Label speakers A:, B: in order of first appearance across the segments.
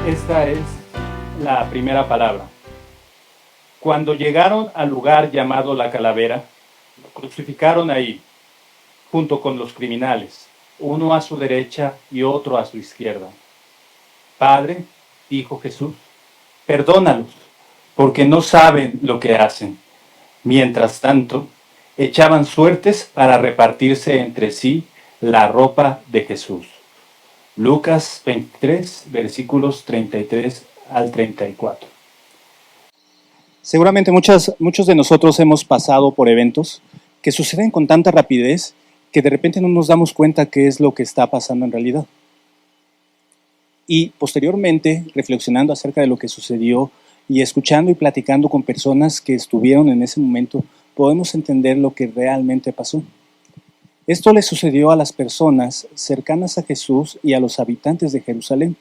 A: Esta es la primera palabra. Cuando llegaron al lugar llamado La Calavera, lo crucificaron ahí, junto con los criminales, uno a su derecha y otro a su izquierda. Padre, dijo Jesús, perdónalos, porque no saben lo que hacen. Mientras tanto, echaban suertes para repartirse entre sí la ropa de Jesús. Lucas 23, versículos 33 al 34.
B: Seguramente muchos de nosotros hemos pasado por eventos que suceden con tanta rapidez que de repente no nos damos cuenta qué es lo que está pasando en realidad. Y posteriormente, reflexionando acerca de lo que sucedió y escuchando y platicando con personas que estuvieron en ese momento, podemos entender lo que realmente pasó. Esto le sucedió a las personas cercanas a Jesús y a los habitantes de Jerusalén.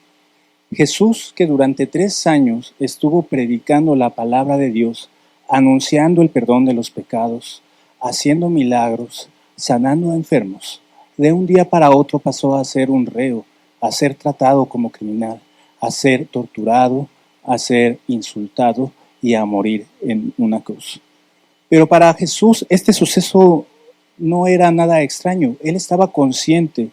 B: Jesús, que durante 3 años estuvo predicando la palabra de Dios, anunciando el perdón de los pecados, haciendo milagros, sanando a enfermos, de un día para otro pasó a ser un reo, a ser tratado como criminal, a ser torturado, a ser insultado y a morir en una cruz. Pero para Jesús este suceso no era nada extraño. Él estaba consciente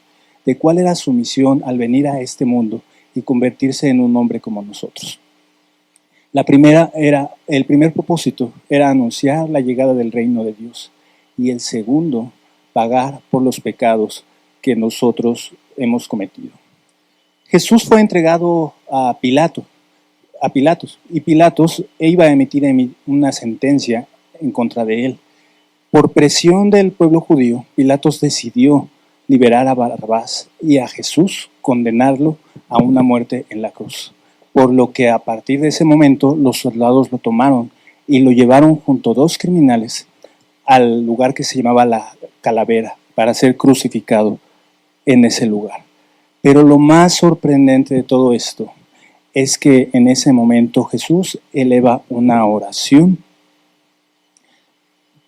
B: de cuál era su misión al venir a este mundo y convertirse en un hombre como nosotros. El primer propósito era anunciar la llegada del reino de Dios y el segundo, pagar por los pecados que nosotros hemos cometido. Jesús fue entregado a Pilatos, y Pilatos iba a emitir una sentencia en contra de él. Por presión del pueblo judío, Pilatos decidió liberar a Barrabás y a Jesús condenarlo a una muerte en la cruz. Por lo que a partir de ese momento los soldados lo tomaron y lo llevaron junto a 2 criminales al lugar que se llamaba La Calavera para ser crucificado en ese lugar. Pero lo más sorprendente de todo esto es que en ese momento Jesús eleva una oración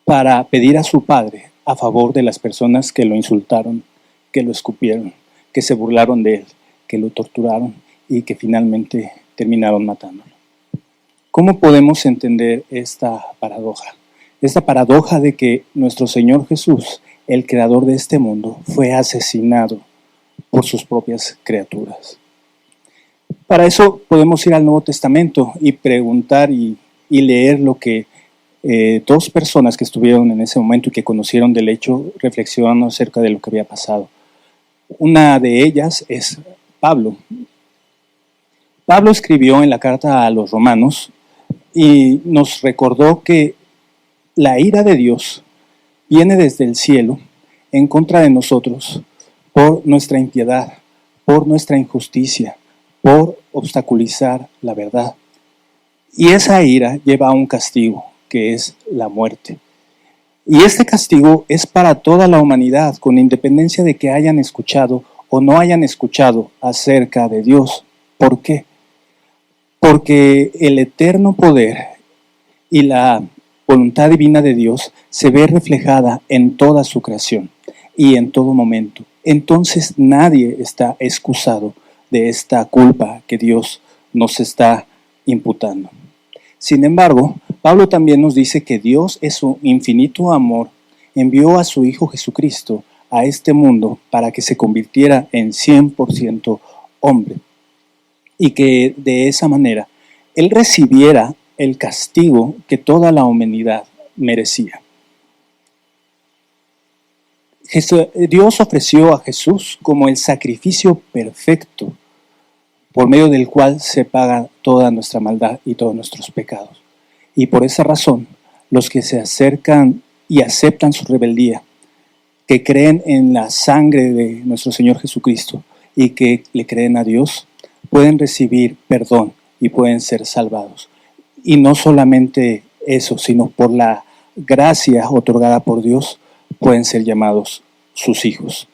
B: para pedir a su Padre a favor de las personas que lo insultaron, que lo escupieron, que se burlaron de él, que lo torturaron y que finalmente terminaron matándolo. ¿Cómo podemos entender esta paradoja? Esta paradoja de que nuestro Señor Jesús, el creador de este mundo, fue asesinado por sus propias criaturas. Para eso podemos ir al Nuevo Testamento y preguntar y leer lo que 2 personas que estuvieron en ese momento y que conocieron del hecho reflexionando acerca de lo que había pasado. Una de ellas es Pablo. Pablo escribió en la carta a los romanos y nos recordó que la ira de Dios viene desde el cielo en contra de nosotros por nuestra impiedad, por nuestra injusticia, por obstaculizar la verdad. Y esa ira lleva a un castigo, que es la muerte. Y este castigo es para toda la humanidad, con independencia de que hayan escuchado o no hayan escuchado acerca de Dios. ¿Por qué? Porque el eterno poder y la voluntad divina de Dios se ve reflejada en toda su creación y en todo momento. Entonces nadie está excusado de esta culpa que Dios nos está imputando. Sin embargo, Pablo también nos dice que Dios, en su infinito amor, envió a su Hijo Jesucristo a este mundo para que se convirtiera en 100% hombre y que de esa manera Él recibiera el castigo que toda la humanidad merecía. Dios ofreció a Jesús como el sacrificio perfecto por medio del cual se paga toda nuestra maldad y todos nuestros pecados. Y por esa razón, los que se acercan y aceptan su rebeldía, que creen en la sangre de nuestro Señor Jesucristo y que le creen a Dios, pueden recibir perdón y pueden ser salvados. Y no solamente eso, sino por la gracia otorgada por Dios, pueden ser llamados sus hijos.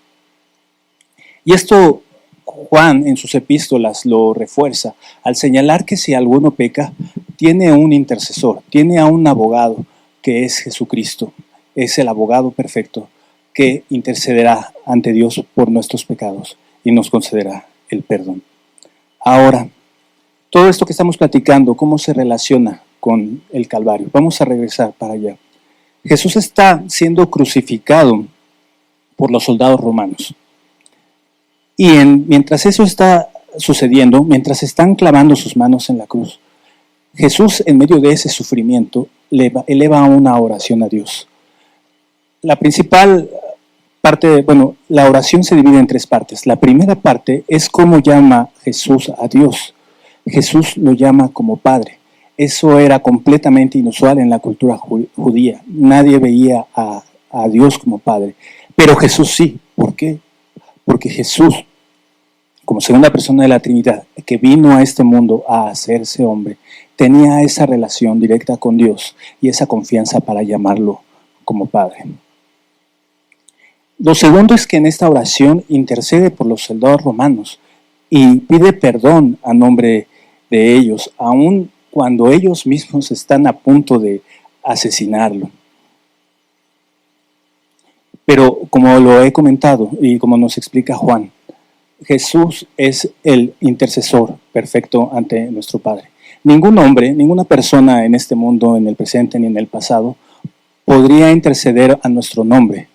B: Y esto Juan en sus epístolas lo refuerza al señalar que si alguno peca, tiene un intercesor, tiene a un abogado que es Jesucristo, es el abogado perfecto que intercederá ante Dios por nuestros pecados y nos concederá el perdón. Ahora, todo esto que estamos platicando, ¿cómo se relaciona con el Calvario? Vamos a regresar para allá. Jesús está siendo crucificado por los soldados romanos. Y mientras eso está sucediendo, mientras están clavando sus manos en la cruz, Jesús, en medio de ese sufrimiento, eleva una oración a Dios. La principal parte, la oración se divide en tres partes. La primera parte es cómo llama Jesús a Dios. Jesús lo llama como Padre. Eso era completamente inusual en la cultura judía. Nadie veía a Dios como Padre. Pero Jesús sí. ¿Por qué? Porque Jesús, como segunda persona de la Trinidad, que vino a este mundo a hacerse hombre, tenía esa relación directa con Dios y esa confianza para llamarlo como Padre. Lo segundo es que en esta oración intercede por los soldados romanos y pide perdón a nombre de ellos, aun cuando ellos mismos están a punto de asesinarlo. Pero como lo he comentado y como nos explica Juan, Jesús es el intercesor perfecto ante nuestro Padre. Ningún hombre, ninguna persona en este mundo, en el presente ni en el pasado, podría interceder a nuestro nombre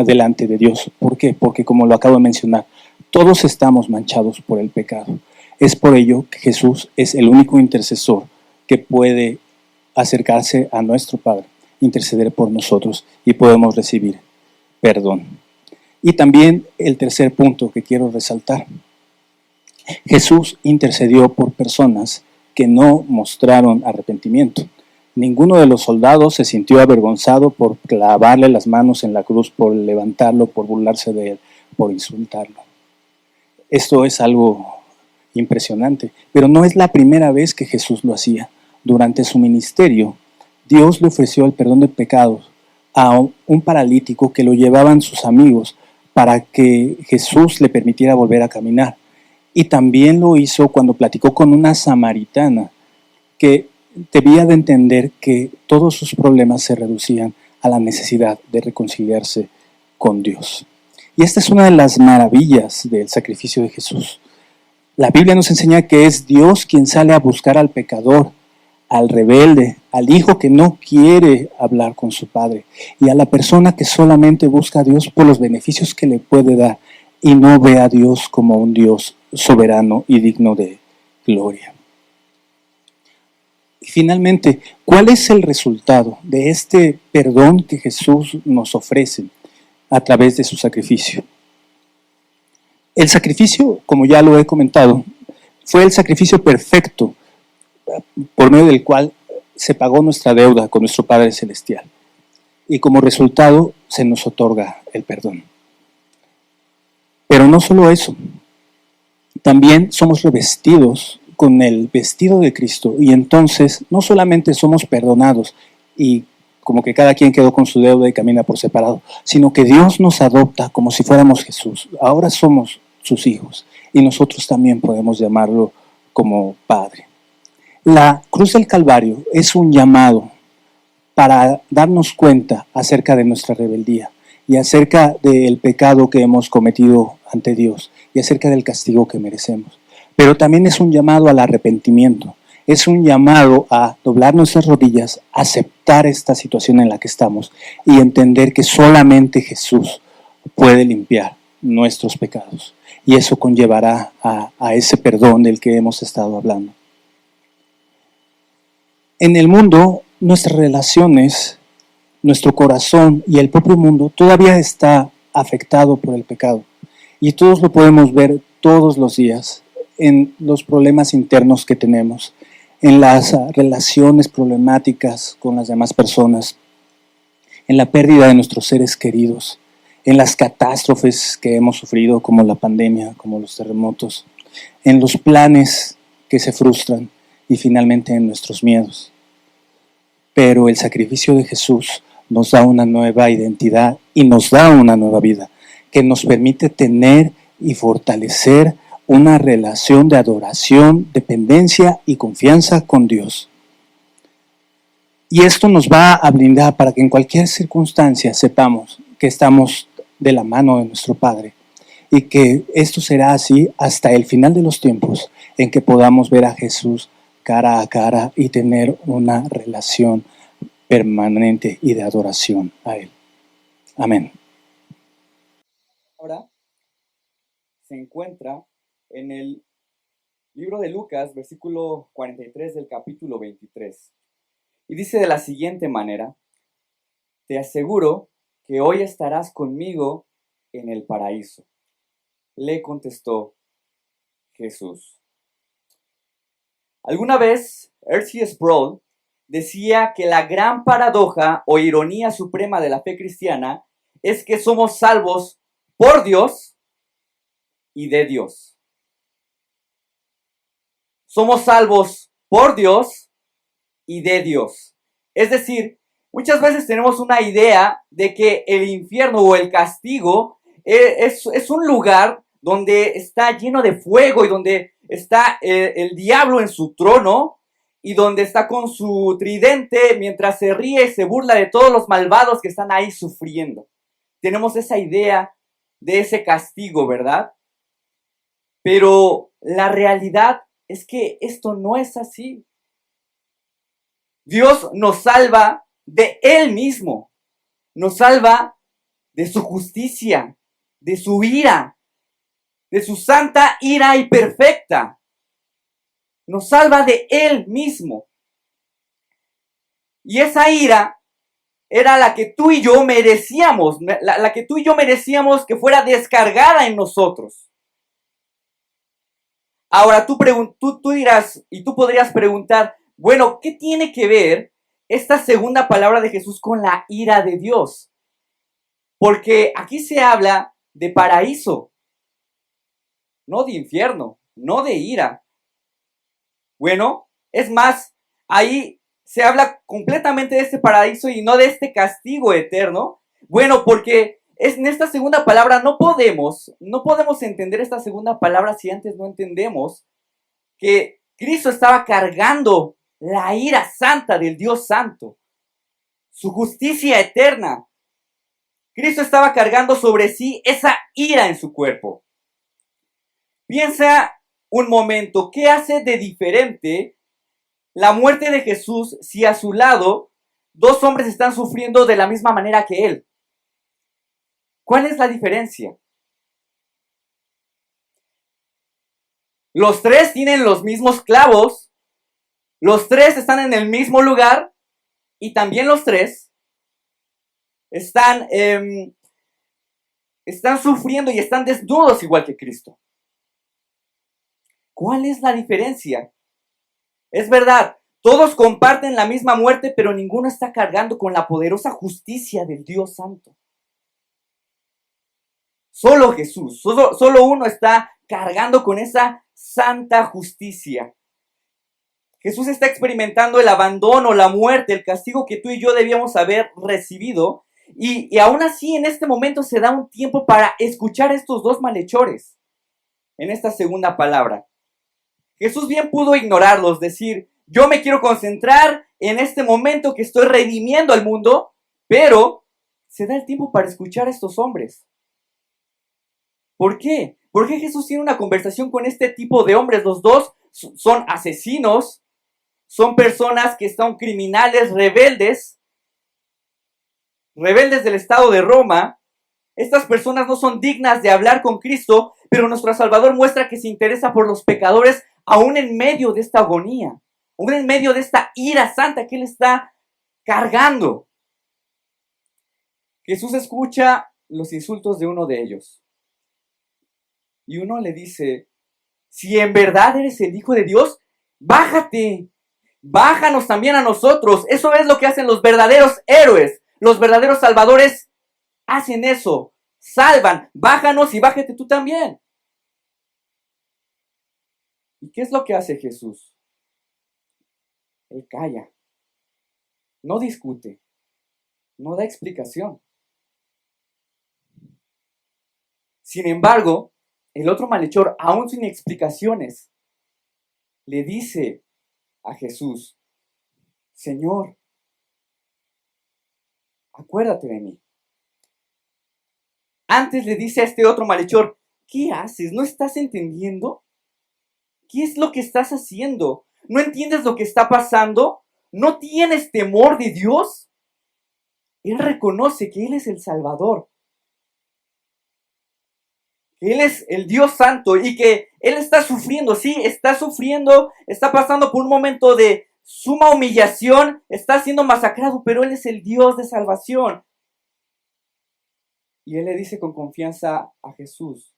B: delante de Dios. ¿Por qué? Porque como lo acabo de mencionar, todos estamos manchados por el pecado. Es por ello que Jesús es el único intercesor que puede acercarse a nuestro Padre, interceder por nosotros y podemos recibir perdón. Y también el tercer punto que quiero resaltar. Jesús intercedió por personas que no mostraron arrepentimiento. Ninguno de los soldados se sintió avergonzado por clavarle las manos en la cruz, por levantarlo, por burlarse de él, por insultarlo. Esto es algo impresionante, pero no es la primera vez que Jesús lo hacía. Durante su ministerio, Dios le ofreció el perdón de pecados a un paralítico que lo llevaban sus amigos para que Jesús le permitiera volver a caminar. Y también lo hizo cuando platicó con una samaritana que debía de entender que todos sus problemas se reducían a la necesidad de reconciliarse con Dios. Y esta es una de las maravillas del sacrificio de Jesús. La Biblia nos enseña que es Dios quien sale a buscar al pecador, al rebelde, al hijo que no quiere hablar con su padre y a la persona que solamente busca a Dios por los beneficios que le puede dar y no ve a Dios como un Dios soberano y digno de gloria. Y finalmente, ¿cuál es el resultado de este perdón que Jesús nos ofrece a través de su sacrificio? El sacrificio, como ya lo he comentado, fue el sacrificio perfecto por medio del cual se pagó nuestra deuda con nuestro Padre Celestial. Y como resultado se nos otorga el perdón. Pero no solo eso, también somos revestidos con el vestido de Cristo y entonces no solamente somos perdonados y como que cada quien quedó con su deuda y camina por separado, sino que Dios nos adopta como si fuéramos Jesús. Ahora somos sus hijos y nosotros también podemos llamarlo como Padre. La cruz del Calvario es un llamado para darnos cuenta acerca de nuestra rebeldía y acerca del pecado que hemos cometido ante Dios y acerca del castigo que merecemos. Pero también es un llamado al arrepentimiento, es un llamado a doblar nuestras rodillas, aceptar esta situación en la que estamos y entender que solamente Jesús puede limpiar nuestros pecados. Y eso conllevará a ese perdón del que hemos estado hablando. En el mundo, nuestras relaciones, nuestro corazón y el propio mundo todavía está afectado por el pecado. Y todos lo podemos ver todos los días en los problemas internos que tenemos, en las relaciones problemáticas con las demás personas, en la pérdida de nuestros seres queridos, en las catástrofes que hemos sufrido como la pandemia, como los terremotos, en los planes que se frustran y finalmente en nuestros miedos. Pero el sacrificio de Jesús nos da una nueva identidad y nos da una nueva vida que nos permite tener y fortalecer una relación de adoración, dependencia y confianza con Dios. Y esto nos va a blindar para que en cualquier circunstancia sepamos que estamos de la mano de nuestro Padre y que esto será así hasta el final de los tiempos, en que podamos ver a Jesús cara a cara y tener una relación permanente y de adoración a Él. Amén.
C: Ahora se encuentra en el libro de Lucas, versículo 43 del capítulo 23. Y dice de la siguiente manera: te aseguro que hoy estarás conmigo en el paraíso. Le contestó Jesús. Alguna vez, R.C. Sproul decía que la gran paradoja o ironía suprema de la fe cristiana es que somos salvos por Dios y de Dios. Somos salvos por Dios y de Dios. Es decir, muchas veces tenemos una idea de que el infierno o el castigo es un lugar donde está lleno de fuego y donde está el diablo en su trono y donde está con su tridente mientras se ríe y se burla de todos los malvados que están ahí sufriendo. Tenemos esa idea de ese castigo, ¿verdad? Pero la realidad es que esto no es así. Dios nos salva de Él mismo, nos salva de su justicia, de su ira, de su santa ira y perfecta. Nos salva de Él mismo. Y esa ira era la que tú y yo merecíamos, la que tú y yo merecíamos que fuera descargada en nosotros. Ahora tú dirás, y tú podrías preguntar, bueno, ¿qué tiene que ver esta segunda palabra de Jesús con la ira de Dios? Porque aquí se habla de paraíso, no de infierno, no de ira. Bueno, es más, ahí se habla completamente de este paraíso y no de este castigo eterno. Bueno, porque en esta segunda palabra no podemos entender esta segunda palabra si antes no entendemos que Cristo estaba cargando la ira santa del Dios Santo, su justicia eterna. Cristo estaba cargando sobre sí esa ira en su cuerpo. Piensa un momento, ¿qué hace de diferente la muerte de Jesús si a su lado dos hombres están sufriendo de la misma manera que él? ¿Cuál es la diferencia? Los tres tienen los mismos clavos, los tres están en el mismo lugar y también los tres están sufriendo y están desnudos igual que Cristo. ¿Cuál es la diferencia? Es verdad, todos comparten la misma muerte, pero ninguno está cargando con la poderosa justicia del Dios Santo. Solo Jesús, solo uno está cargando con esa santa justicia. Jesús está experimentando el abandono, la muerte, el castigo que tú y yo debíamos haber recibido. Y aún así en este momento se da un tiempo para escuchar a estos dos malhechores en esta segunda palabra. Jesús bien pudo ignorarlos, decir, yo me quiero concentrar en este momento que estoy redimiendo al mundo, pero se da el tiempo para escuchar a estos hombres. ¿Por qué? ¿Por qué Jesús tiene una conversación con este tipo de hombres? Los dos son asesinos, son personas que son criminales, rebeldes del Estado de Roma. Estas personas no son dignas de hablar con Cristo, pero nuestro Salvador muestra que se interesa por los pecadores aún en medio de esta agonía, aún en medio de esta ira santa que Él está cargando. Jesús escucha los insultos de uno de ellos. Y uno le dice, si en verdad eres el Hijo de Dios, bájate, bájanos también a nosotros. Eso es lo que hacen los verdaderos héroes, los verdaderos salvadores hacen eso, salvan, bájanos y bájate tú también. ¿Y qué es lo que hace Jesús? Él calla, no discute, no da explicación. Sin embargo, el otro malhechor, aún sin explicaciones, le dice a Jesús, Señor, acuérdate de mí. Antes le dice a este otro malhechor, ¿qué haces? ¿No estás entendiendo? ¿Qué es lo que estás haciendo? ¿No entiendes lo que está pasando? ¿No tienes temor de Dios? Él reconoce que Él es el Salvador, que Él es el Dios Santo y que Él está sufriendo, sí, está sufriendo, está pasando por un momento de suma humillación, está siendo masacrado, pero Él es el Dios de salvación. Y Él le dice con confianza a Jesús,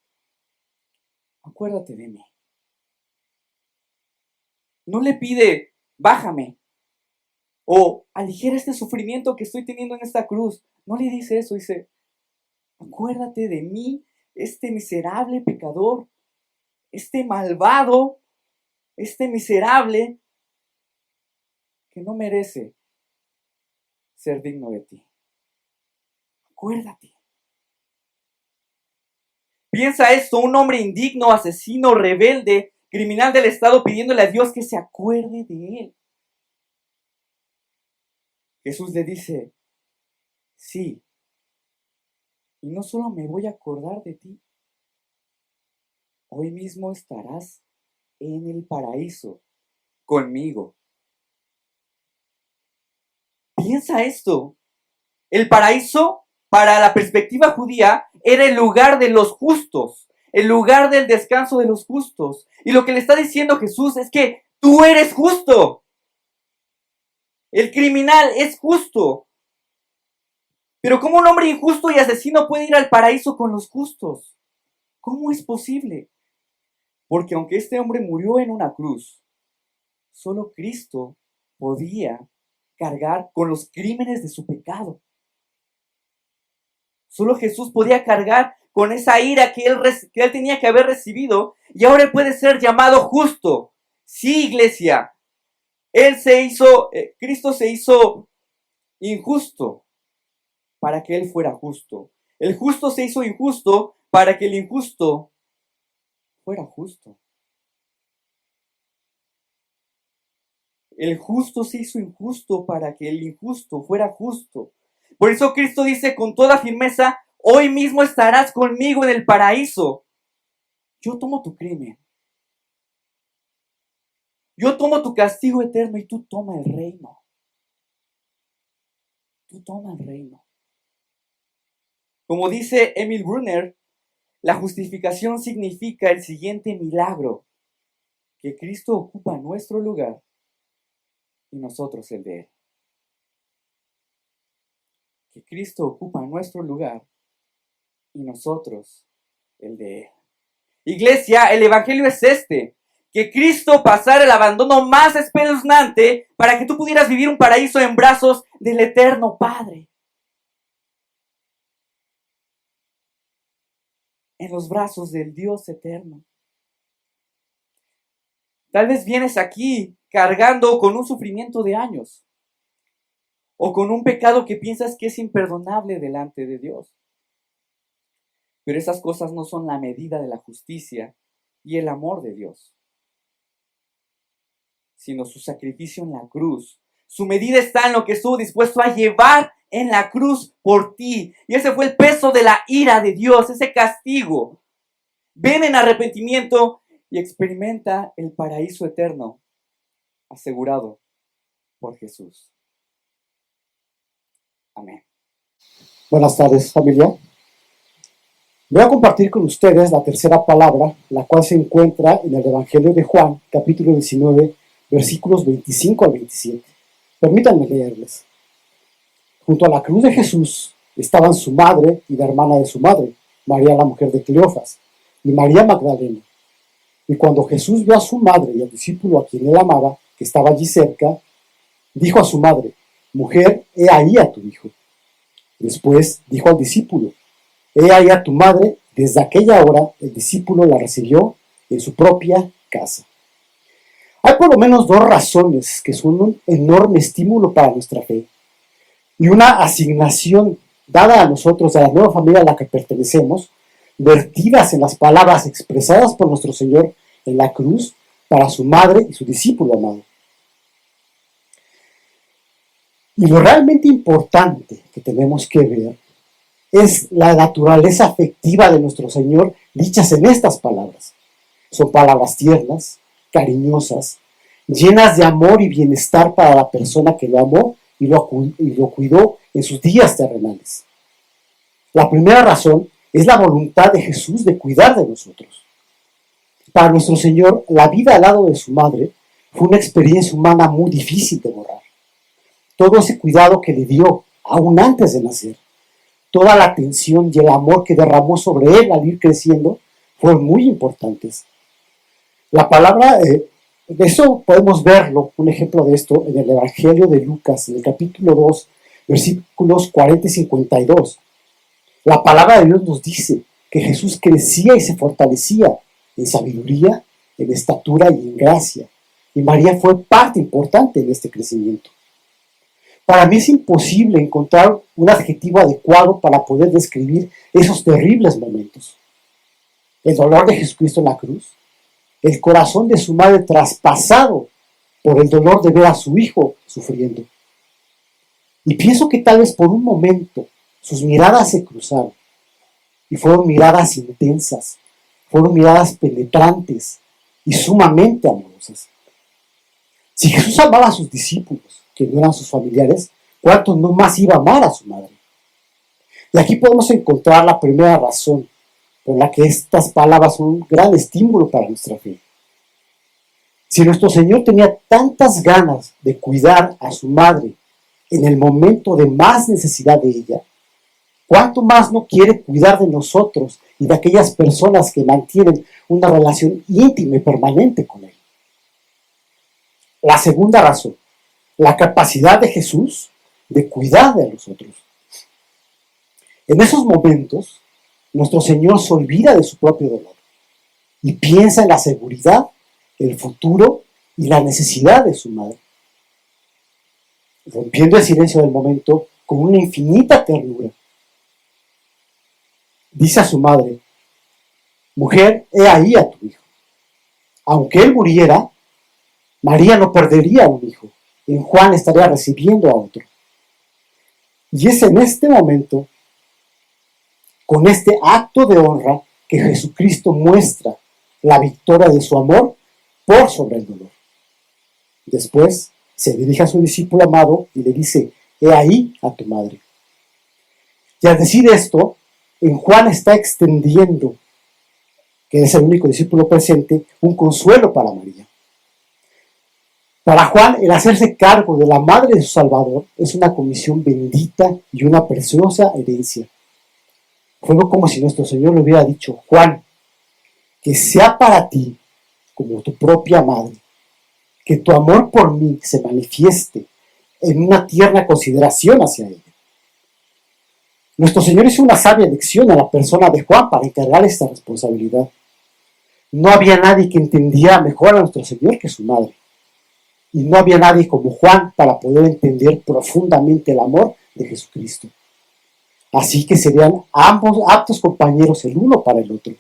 C: acuérdate de mí. No le pide, bájame, o aligera este sufrimiento que estoy teniendo en esta cruz. No le dice eso, dice, acuérdate de mí, este miserable pecador, este malvado, este miserable que no merece ser digno de ti. Acuérdate. Piensa esto, un hombre indigno, asesino, rebelde, criminal del Estado pidiéndole a Dios que se acuerde de él. Jesús le dice, sí, y no solo me voy a acordar de ti, hoy mismo estarás en el paraíso conmigo. Piensa esto, el paraíso para la perspectiva judía era el lugar de los justos, el lugar del descanso de los justos. Y lo que le está diciendo Jesús es que tú eres justo. El criminal es justo. Pero ¿cómo un hombre injusto y asesino puede ir al paraíso con los justos? ¿Cómo es posible? Porque aunque este hombre murió en una cruz, solo Cristo podía cargar con los crímenes de su pecado. Solo Jesús podía cargar con esa ira que él tenía que haber recibido, y ahora él puede ser llamado justo. Sí, iglesia, Cristo se hizo injusto para que él fuera justo. El justo se hizo injusto para que el injusto fuera justo. El justo se hizo injusto para que el injusto fuera justo. Por eso Cristo dice con toda firmeza, hoy mismo estarás conmigo en el paraíso. Yo tomo tu crimen. Yo tomo tu castigo eterno y tú toma el reino. Tú toma el reino. Como dice Emil Brunner, la justificación significa el siguiente milagro, que Cristo ocupa nuestro lugar y nosotros el de Él. Que Cristo ocupa nuestro lugar y nosotros el de Él. Iglesia, el evangelio es este, que Cristo pasara el abandono más espeluznante para que tú pudieras vivir un paraíso en brazos del eterno Padre. En los brazos del Dios eterno. Tal vez vienes aquí cargando con un sufrimiento de años o con un pecado que piensas que es imperdonable delante de Dios. Pero esas cosas no son la medida de la justicia y el amor de Dios, sino su sacrificio en la cruz. Su medida está en lo que estuvo dispuesto a llevar en la cruz por ti. Y ese fue el peso de la ira de Dios, ese castigo. Ven en arrepentimiento y experimenta el paraíso eterno asegurado por Jesús. Amén.
D: Buenas tardes, familia. Voy a compartir con ustedes la tercera palabra, la cual se encuentra en el Evangelio de Juan, capítulo 19, versículos 25 al 27. Permítanme leerles. Junto a la cruz de Jesús estaban su madre y la hermana de su madre, María la mujer de Cleofas, y María Magdalena. Y cuando Jesús vio a su madre y al discípulo a quien él amaba, que estaba allí cerca, dijo a su madre, «Mujer, he ahí a tu hijo». Después dijo al discípulo, «He ahí a tu madre». Desde aquella hora el discípulo la recibió en su propia casa. Hay por lo menos dos razones que son un enorme estímulo para nuestra fe y una asignación dada a nosotros, a la nueva familia a la que pertenecemos, vertidas en las palabras expresadas por nuestro Señor en la cruz para su madre y su discípulo amado. Y lo realmente importante que tenemos que ver es la naturaleza afectiva de nuestro Señor dichas en estas palabras. Son palabras tiernas, cariñosas, llenas de amor y bienestar para la persona que lo amó y lo cuidó en sus días terrenales. La primera razón es la voluntad de Jesús de cuidar de nosotros. Para nuestro Señor, la vida al lado de su madre fue una experiencia humana muy difícil de borrar. Todo ese cuidado que le dio, aún antes de nacer, toda la atención y el amor que derramó sobre él al ir creciendo, fueron muy importantes. La palabra, de eso podemos verlo, un ejemplo de esto, en el Evangelio de Lucas, en el capítulo 2, versículos 40 y 52. La palabra de Dios nos dice que Jesús crecía y se fortalecía en sabiduría, en estatura y en gracia. Y María fue parte importante en este crecimiento. Para mí es imposible encontrar un adjetivo adecuado para poder describir esos terribles momentos. El dolor de Jesucristo en la cruz, el corazón de su madre traspasado por el dolor de ver a su hijo sufriendo. Y pienso que tal vez por un momento sus miradas se cruzaron y fueron miradas intensas, fueron miradas penetrantes y sumamente amorosas. Si Jesús amaba a sus discípulos, que no eran sus familiares, ¿cuánto no más iba a amar a su madre? Y aquí podemos encontrar la primera razón por la que estas palabras son un gran estímulo para nuestra fe. Si nuestro Señor tenía tantas ganas de cuidar a su madre en el momento de más necesidad de ella, ¿cuánto más no quiere cuidar de nosotros y de aquellas personas que mantienen una relación íntima y permanente con Él? La segunda razón, la capacidad de Jesús de cuidar de nosotros. En esos momentos, nuestro Señor se olvida de su propio dolor y piensa en la seguridad, el futuro y la necesidad de su madre. Rompiendo el silencio del momento con una infinita ternura, dice a su madre: mujer, he ahí a tu hijo. Aunque él muriera, María no perdería un hijo. En Juan estaría recibiendo a otro. Y es en este momento, con este acto de honra, que Jesucristo muestra la victoria de su amor por sobre el dolor. Después se dirige a su discípulo amado y le dice: he ahí a tu madre. Y al decir esto, en Juan está extendiendo, que es el único discípulo presente, un consuelo para María. Para Juan, el hacerse cargo de la madre de su Salvador es una comisión bendita y una preciosa herencia. Fue como si nuestro Señor le hubiera dicho: Juan, que sea para ti como tu propia madre, que tu amor por mí se manifieste en una tierna consideración hacia ella. Nuestro Señor hizo una sabia elección a la persona de Juan para encargar esta responsabilidad. No había nadie que entendiera mejor a nuestro Señor que su madre. Y no había nadie como Juan para poder entender profundamente el amor de Jesucristo. Así que serían ambos aptos compañeros el uno para el otro.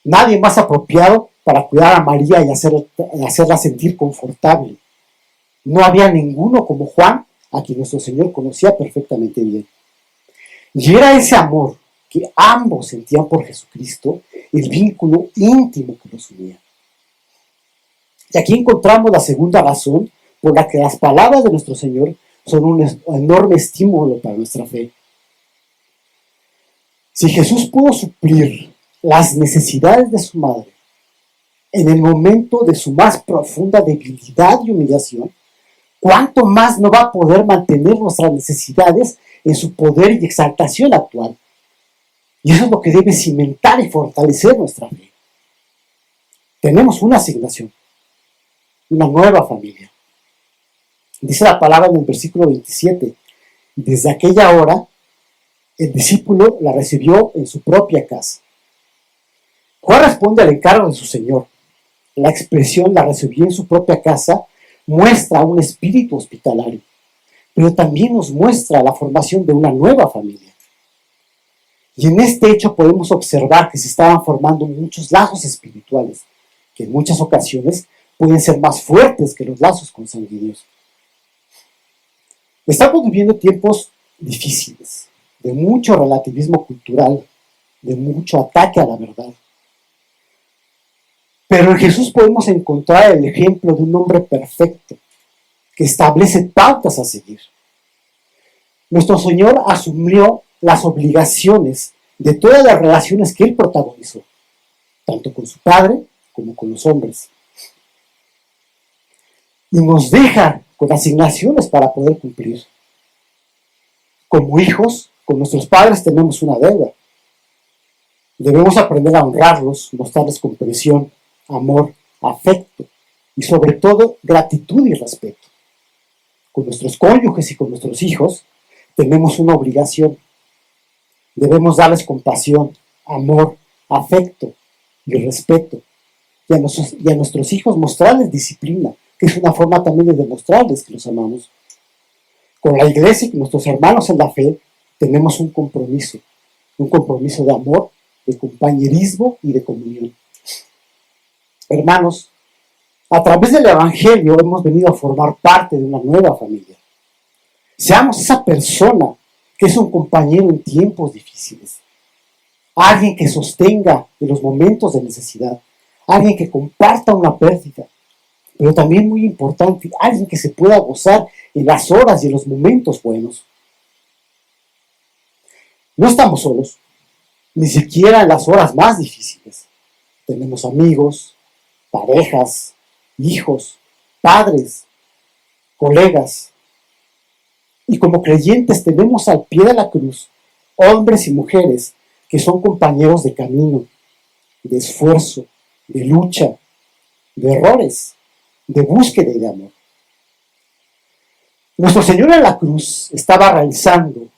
D: Nadie más apropiado para cuidar a María y hacerla sentir confortable. No había ninguno como Juan, a quien nuestro Señor conocía perfectamente bien. Y era ese amor que ambos sentían por Jesucristo el vínculo íntimo que los unía. Y aquí encontramos la segunda razón por la que las palabras de nuestro Señor son un enorme estímulo para nuestra fe. Si Jesús pudo suplir las necesidades de su madre en el momento de su más profunda debilidad y humillación, ¿cuánto más no va a poder mantener nuestras necesidades en su poder y exaltación actual? Y eso es lo que debe cimentar y fortalecer nuestra fe. Tenemos una asignación, una nueva familia. Dice la palabra en el versículo 27, desde aquella hora el discípulo la recibió en su propia casa. Juan responde al encargo de su Señor. La expresión la recibió en su propia casa muestra un espíritu hospitalario, pero también nos muestra la formación de una nueva familia. Y en este hecho podemos observar que se estaban formando muchos lazos espirituales, que en muchas ocasiones pueden ser más fuertes que los lazos consanguíneos. Estamos viviendo tiempos difíciles, de mucho relativismo cultural, de mucho ataque a la verdad. Pero en Jesús podemos encontrar el ejemplo de un hombre perfecto que establece pautas a seguir. Nuestro Señor asumió las obligaciones de todas las relaciones que Él protagonizó, tanto con su Padre como con los hombres. Y nos deja con asignaciones para poder cumplir. Como hijos, con nuestros padres tenemos una deuda. Debemos aprender a honrarlos, mostrarles comprensión, amor, afecto y sobre todo gratitud y respeto. Con nuestros cónyuges y con nuestros hijos tenemos una obligación. Debemos darles compasión, amor, afecto y respeto. Y a nuestros hijos mostrarles disciplina, que es una forma también de demostrarles que los amamos. Con la iglesia y con nuestros hermanos en la fe tenemos un compromiso de amor, de compañerismo y de comunión. Hermanos, a través del Evangelio hemos venido a formar parte de una nueva familia. Seamos esa persona que es un compañero en tiempos difíciles, alguien que sostenga en los momentos de necesidad, alguien que comparta una pérdida, pero también muy importante, alguien que se pueda gozar en las horas y en los momentos buenos. No estamos solos, ni siquiera en las horas más difíciles. Tenemos amigos, parejas, hijos, padres, colegas. Y como creyentes tenemos al pie de la cruz hombres y mujeres que son compañeros de camino, de esfuerzo, de lucha, de errores, de búsqueda y de amor. Nuestro Señor en la cruz estaba realizando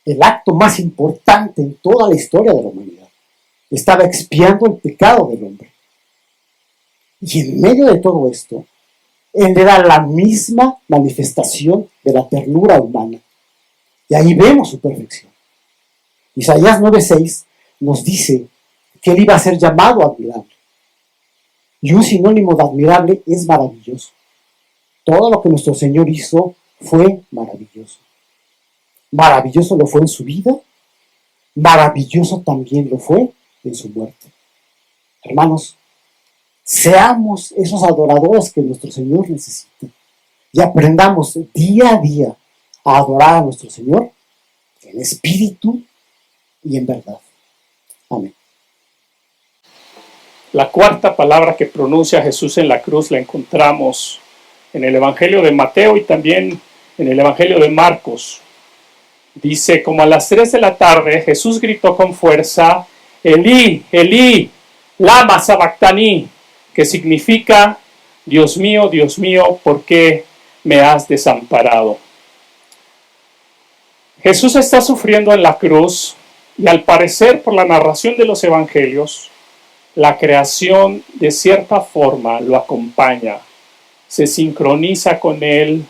D: el acto más importante en toda la historia de la humanidad. Estaba expiando el pecado del hombre. Y en medio de todo esto, Él era la misma manifestación de la ternura humana. Y ahí vemos su perfección. Isaías 9:6 nos dice que Él iba a ser llamado admirable. Y un sinónimo de admirable es maravilloso. Todo lo que nuestro Señor hizo fue maravilloso. Maravilloso lo fue en su vida, maravilloso también lo fue en su muerte. Hermanos, seamos esos adoradores que nuestro Señor necesita y aprendamos día a día a adorar a nuestro Señor en espíritu y en verdad. Amén.
E: La cuarta palabra que pronuncia Jesús en la cruz la encontramos en el Evangelio de Mateo y también en el Evangelio de Marcos. Dice, como a las 3 de la tarde, Jesús gritó con fuerza, Elí, Elí, lama sabactani, que significa, Dios mío, ¿por qué me has desamparado? Jesús está sufriendo en la cruz y al parecer por la narración de los evangelios, la creación de cierta forma lo acompaña, se sincroniza con él,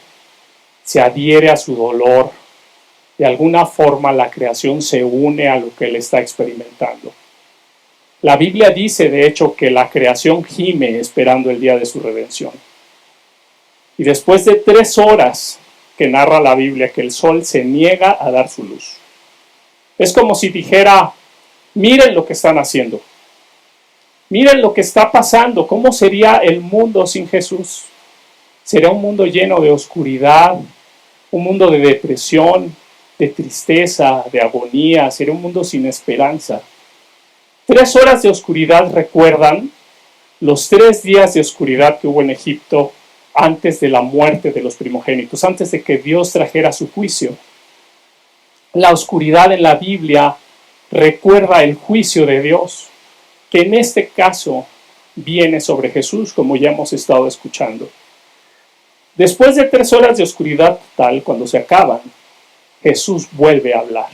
E: se adhiere a su dolor. De alguna forma la creación se une a lo que él está experimentando. La Biblia dice, de hecho, que la creación gime esperando el día de su redención. Y después de 3 horas que narra la Biblia que el sol se niega a dar su luz. Es como si dijera, miren lo que están haciendo. Miren lo que está pasando. ¿Cómo sería el mundo sin Jesús? Sería un mundo lleno de oscuridad, un mundo de depresión, de tristeza, de agonía, sería un mundo sin esperanza. 3 horas de oscuridad recuerdan los 3 días de oscuridad que hubo en Egipto antes de la muerte de los primogénitos, antes de que Dios trajera su juicio. La oscuridad en la Biblia recuerda el juicio de Dios, que en este caso viene sobre Jesús, como ya hemos estado escuchando. Después de 3 horas de oscuridad total, cuando se acaban, Jesús vuelve a hablar.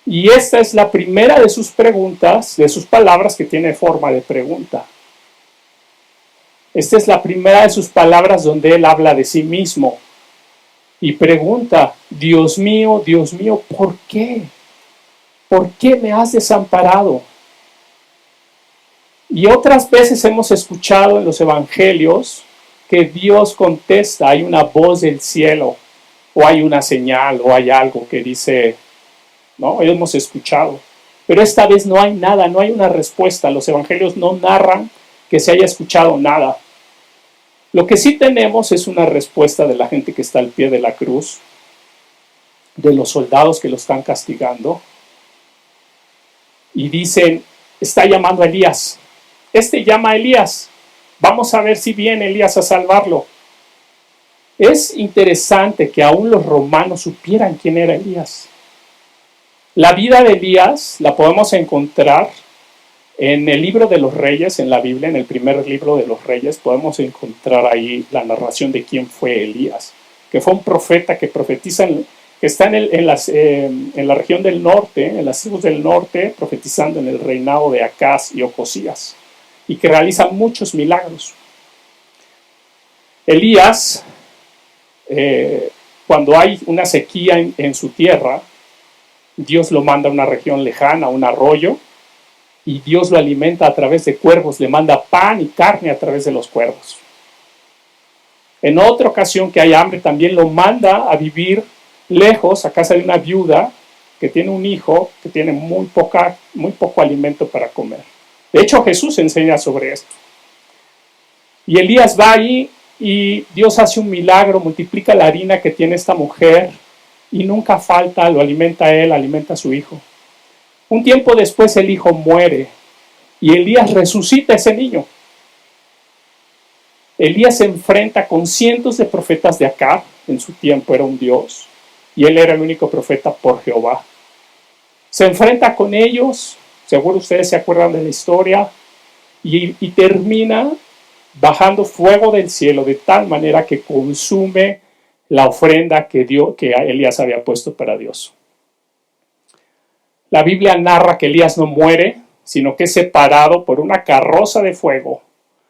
E: Y esta es la primera de sus preguntas, de sus palabras que tiene forma de pregunta. Esta es la primera de sus palabras donde él habla de sí mismo y pregunta, Dios mío, ¿por qué? ¿Por qué me has desamparado? Y otras veces hemos escuchado en los evangelios que Dios contesta, hay una voz del cielo, o hay una señal, o hay algo que dice, ¿no? Hemos escuchado. Pero esta vez no hay nada, no hay una respuesta. Los evangelios no narran que se haya escuchado nada. Lo que sí tenemos es una respuesta de la gente que está al pie de la cruz, de los soldados que lo están castigando. Y dicen, está llamando a Elías. Llama a Elías. Vamos a ver si viene Elías a salvarlo. Es interesante que aún los romanos supieran quién era Elías. La vida de Elías la podemos encontrar en el libro de los Reyes, en la Biblia, en el primer libro de los Reyes, podemos encontrar ahí la narración de quién fue Elías, que fue un profeta que profetiza, que está en la región del norte, en las tribus del norte, profetizando en el reinado de Acaz y Ocosías, y que realiza muchos milagros. Elías, cuando hay una sequía en su tierra, Dios lo manda a una región lejana, a un arroyo, y Dios lo alimenta a través de cuervos, le manda pan y carne a través de los cuervos. En otra ocasión que hay hambre, también lo manda a vivir lejos, a casa de una viuda que tiene un hijo que tiene muy poco alimento para comer. De hecho, Jesús enseña sobre esto. Y Elías va ahí y Dios hace un milagro, multiplica la harina que tiene esta mujer y nunca falta, lo alimenta a él, alimenta a su hijo. Un tiempo después el hijo muere y Elías resucita a ese niño. Elías se enfrenta con cientos de profetas de Acab, en su tiempo era un dios, y él era el único profeta por Jehová. Se enfrenta con ellos, seguro ustedes se acuerdan de la historia, y termina bajando fuego del cielo de tal manera que consume la ofrenda que Elías había puesto para Dios. La Biblia narra que Elías no muere, sino que es separado por una carroza de fuego,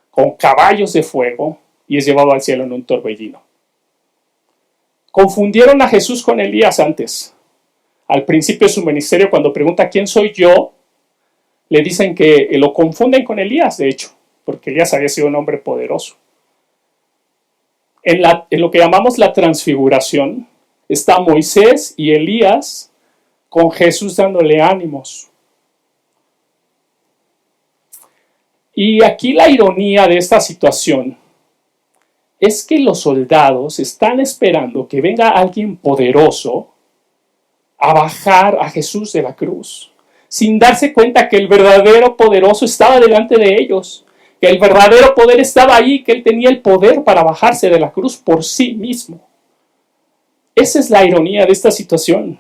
E: con caballos de fuego, y es llevado al cielo en un torbellino. Confundieron a Jesús con Elías antes. Al principio de su ministerio, cuando pregunta ¿quién soy yo?, le dicen que lo confunden con Elías, de hecho, porque Elías había sido un hombre poderoso. En lo que llamamos la transfiguración, está Moisés y Elías con Jesús dándole ánimos. Y aquí la ironía de esta situación es que los soldados están esperando que venga alguien poderoso a bajar a Jesús de la cruz, sin darse cuenta que el verdadero poderoso estaba delante de ellos, que el verdadero poder estaba ahí, que él tenía el poder para bajarse de la cruz por sí mismo. Esa es la ironía de esta situación.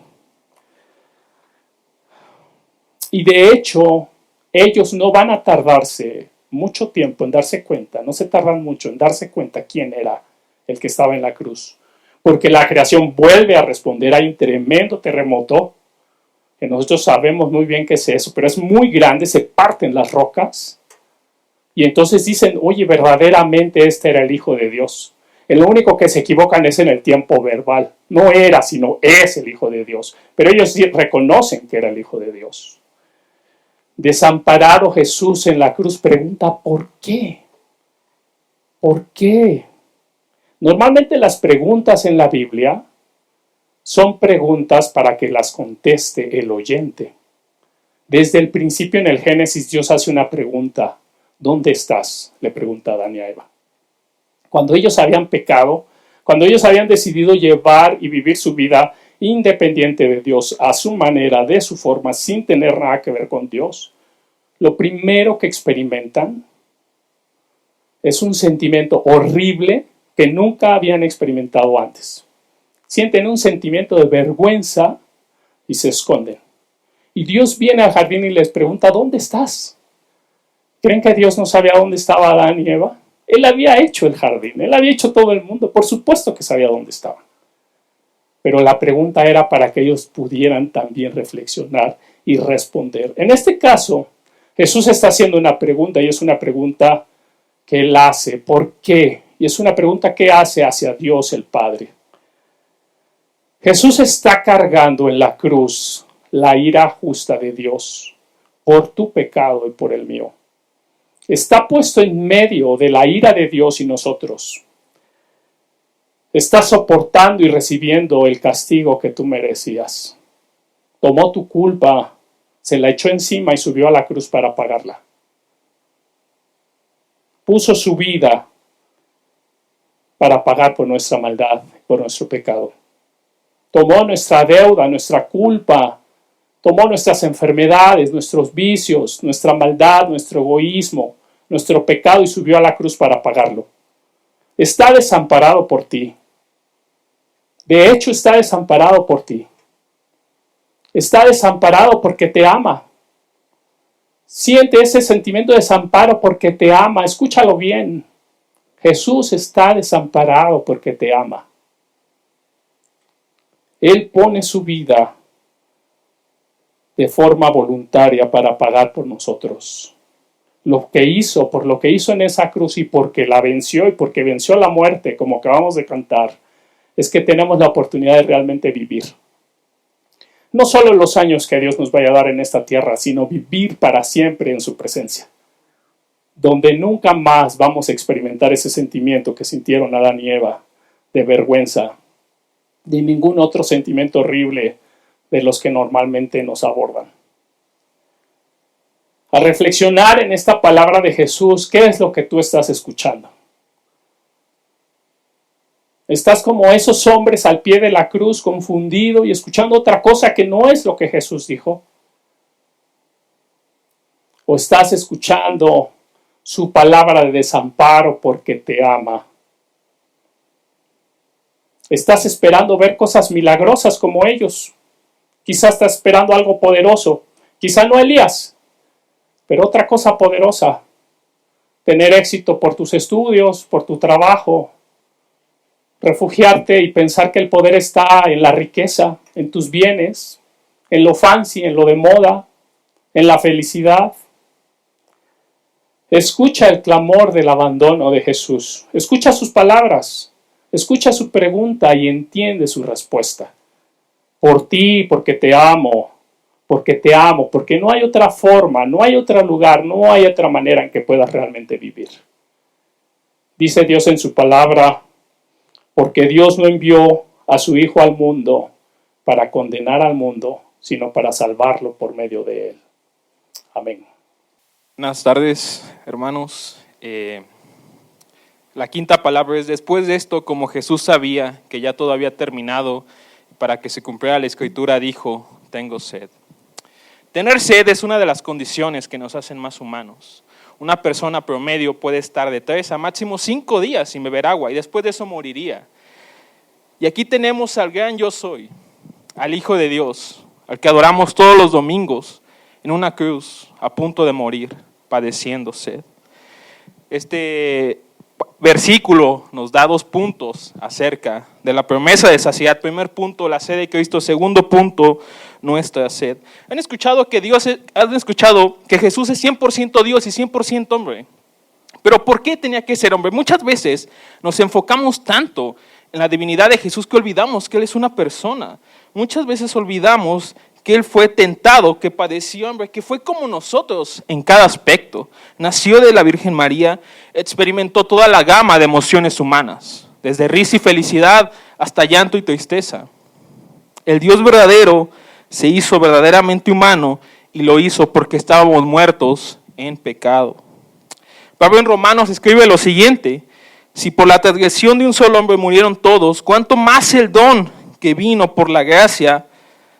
E: Y de hecho, ellos no van a tardarse mucho tiempo en darse cuenta, no se tardan mucho en darse cuenta quién era el que estaba en la cruz. Porque la creación vuelve a responder. Hay un tremendo terremoto, que nosotros sabemos muy bien qué es eso, pero es muy grande, se parten las rocas. Y entonces dicen, oye, verdaderamente este era el Hijo de Dios. Lo único que se equivocan es en el tiempo verbal. No era, sino es el Hijo de Dios. Pero ellos sí reconocen que era el Hijo de Dios. Desamparado Jesús en la cruz pregunta, ¿por qué? ¿Por qué? Normalmente las preguntas en la Biblia son preguntas para que las conteste el oyente. Desde el principio en el Génesis Dios hace una pregunta. ¿Dónde estás?, le pregunta a Adán y a Eva. Cuando ellos habían pecado, cuando ellos habían decidido llevar y vivir su vida independiente de Dios, a su manera, de su forma, sin tener nada que ver con Dios, lo primero que experimentan es un sentimiento horrible que nunca habían experimentado antes. Sienten un sentimiento de vergüenza y se esconden. Y Dios viene al jardín y les pregunta, ¿dónde estás? ¿Creen que Dios no sabía dónde estaba Adán y Eva? Él había hecho el jardín, él había hecho todo el mundo, por supuesto que sabía dónde estaban. Pero la pregunta era para que ellos pudieran también reflexionar y responder. En este caso, Jesús está haciendo una pregunta y es una pregunta que él hace. ¿Por qué? Y es una pregunta que hace hacia Dios el Padre. Jesús está cargando en la cruz la ira justa de Dios por tu pecado y por el mío. Está puesto en medio de la ira de Dios y nosotros. Está soportando y recibiendo el castigo que tú merecías. Tomó tu culpa se la echó encima y subió a la cruz para pagarla. Puso su vida para pagar por nuestra maldad, por nuestro pecado. Tomó nuestra deuda, nuestra culpa, tomó nuestras enfermedades, nuestros vicios, nuestra maldad, nuestro egoísmo, nuestro pecado y subió a la cruz para pagarlo. Está desamparado por ti. De hecho, está desamparado por ti. Está desamparado porque te ama. Siente ese sentimiento de desamparo porque te ama. Escúchalo bien. Jesús está desamparado porque te ama. Él pone su vida de forma voluntaria para pagar por nosotros. Por lo que hizo en esa cruz y porque la venció y porque venció la muerte, como acabamos de cantar, es que tenemos la oportunidad de realmente vivir. No solo los años que Dios nos vaya a dar en esta tierra, sino vivir para siempre en su presencia, donde nunca más vamos a experimentar ese sentimiento que sintieron Adán y Eva, de vergüenza, de ningún otro sentimiento horrible de los que normalmente nos abordan. A reflexionar en esta palabra de Jesús, ¿qué es lo que tú estás escuchando? ¿Estás como esos hombres al pie de la cruz, confundido y escuchando otra cosa que no es lo que Jesús dijo? ¿O estás escuchando su palabra de desamparo porque te ama? ¿Estás esperando ver cosas milagrosas como ellos? Quizás estás esperando algo poderoso. Quizá no Elías, pero otra cosa poderosa. Tener éxito por tus estudios, por tu trabajo. Refugiarte y pensar que el poder está en la riqueza, en tus bienes, en lo fancy, en lo de moda, en la felicidad. Escucha el clamor del abandono de Jesús. Escucha sus palabras. Escucha su pregunta y entiende su respuesta. Por ti, porque te amo, porque no hay otra forma, no hay otro lugar, no hay otra manera en que puedas realmente vivir. Dice Dios en su palabra, porque Dios no envió a su Hijo al mundo para condenar al mundo, sino para salvarlo por medio de él. Amén.
F: Buenas tardes, hermanos. La quinta palabra es: después de esto, como Jesús sabía que ya todo había terminado, para que se cumpliera la Escritura, dijo: tengo sed. Tener sed es una de las condiciones que nos hacen más humanos. Una persona promedio puede estar de 3 a máximo 5 días sin beber agua y después de eso moriría. Y aquí tenemos al gran yo soy, al Hijo de Dios, al que adoramos todos los domingos, en una cruz, a punto de morir, padeciendo sed. Este versículo nos da 2 puntos acerca de la promesa de saciedad. Primer punto, la sed de Cristo. Segundo punto, nuestra sed. ¿Han escuchado que Jesús es 100% Dios y 100% hombre? Pero ¿por qué tenía que ser hombre? Muchas veces nos enfocamos tanto en la divinidad de Jesús que olvidamos que Él es una persona. Muchas veces olvidamos que Él fue tentado, que padeció hambre, que fue como nosotros en cada aspecto. Nació de la Virgen María, experimentó toda la gama de emociones humanas, desde risa y felicidad hasta llanto y tristeza. El Dios verdadero se hizo verdaderamente humano y lo hizo porque estábamos muertos en pecado. Pablo en Romanos escribe lo siguiente: si por la transgresión de un solo hombre murieron todos, ¿cuánto más el don que vino por la gracia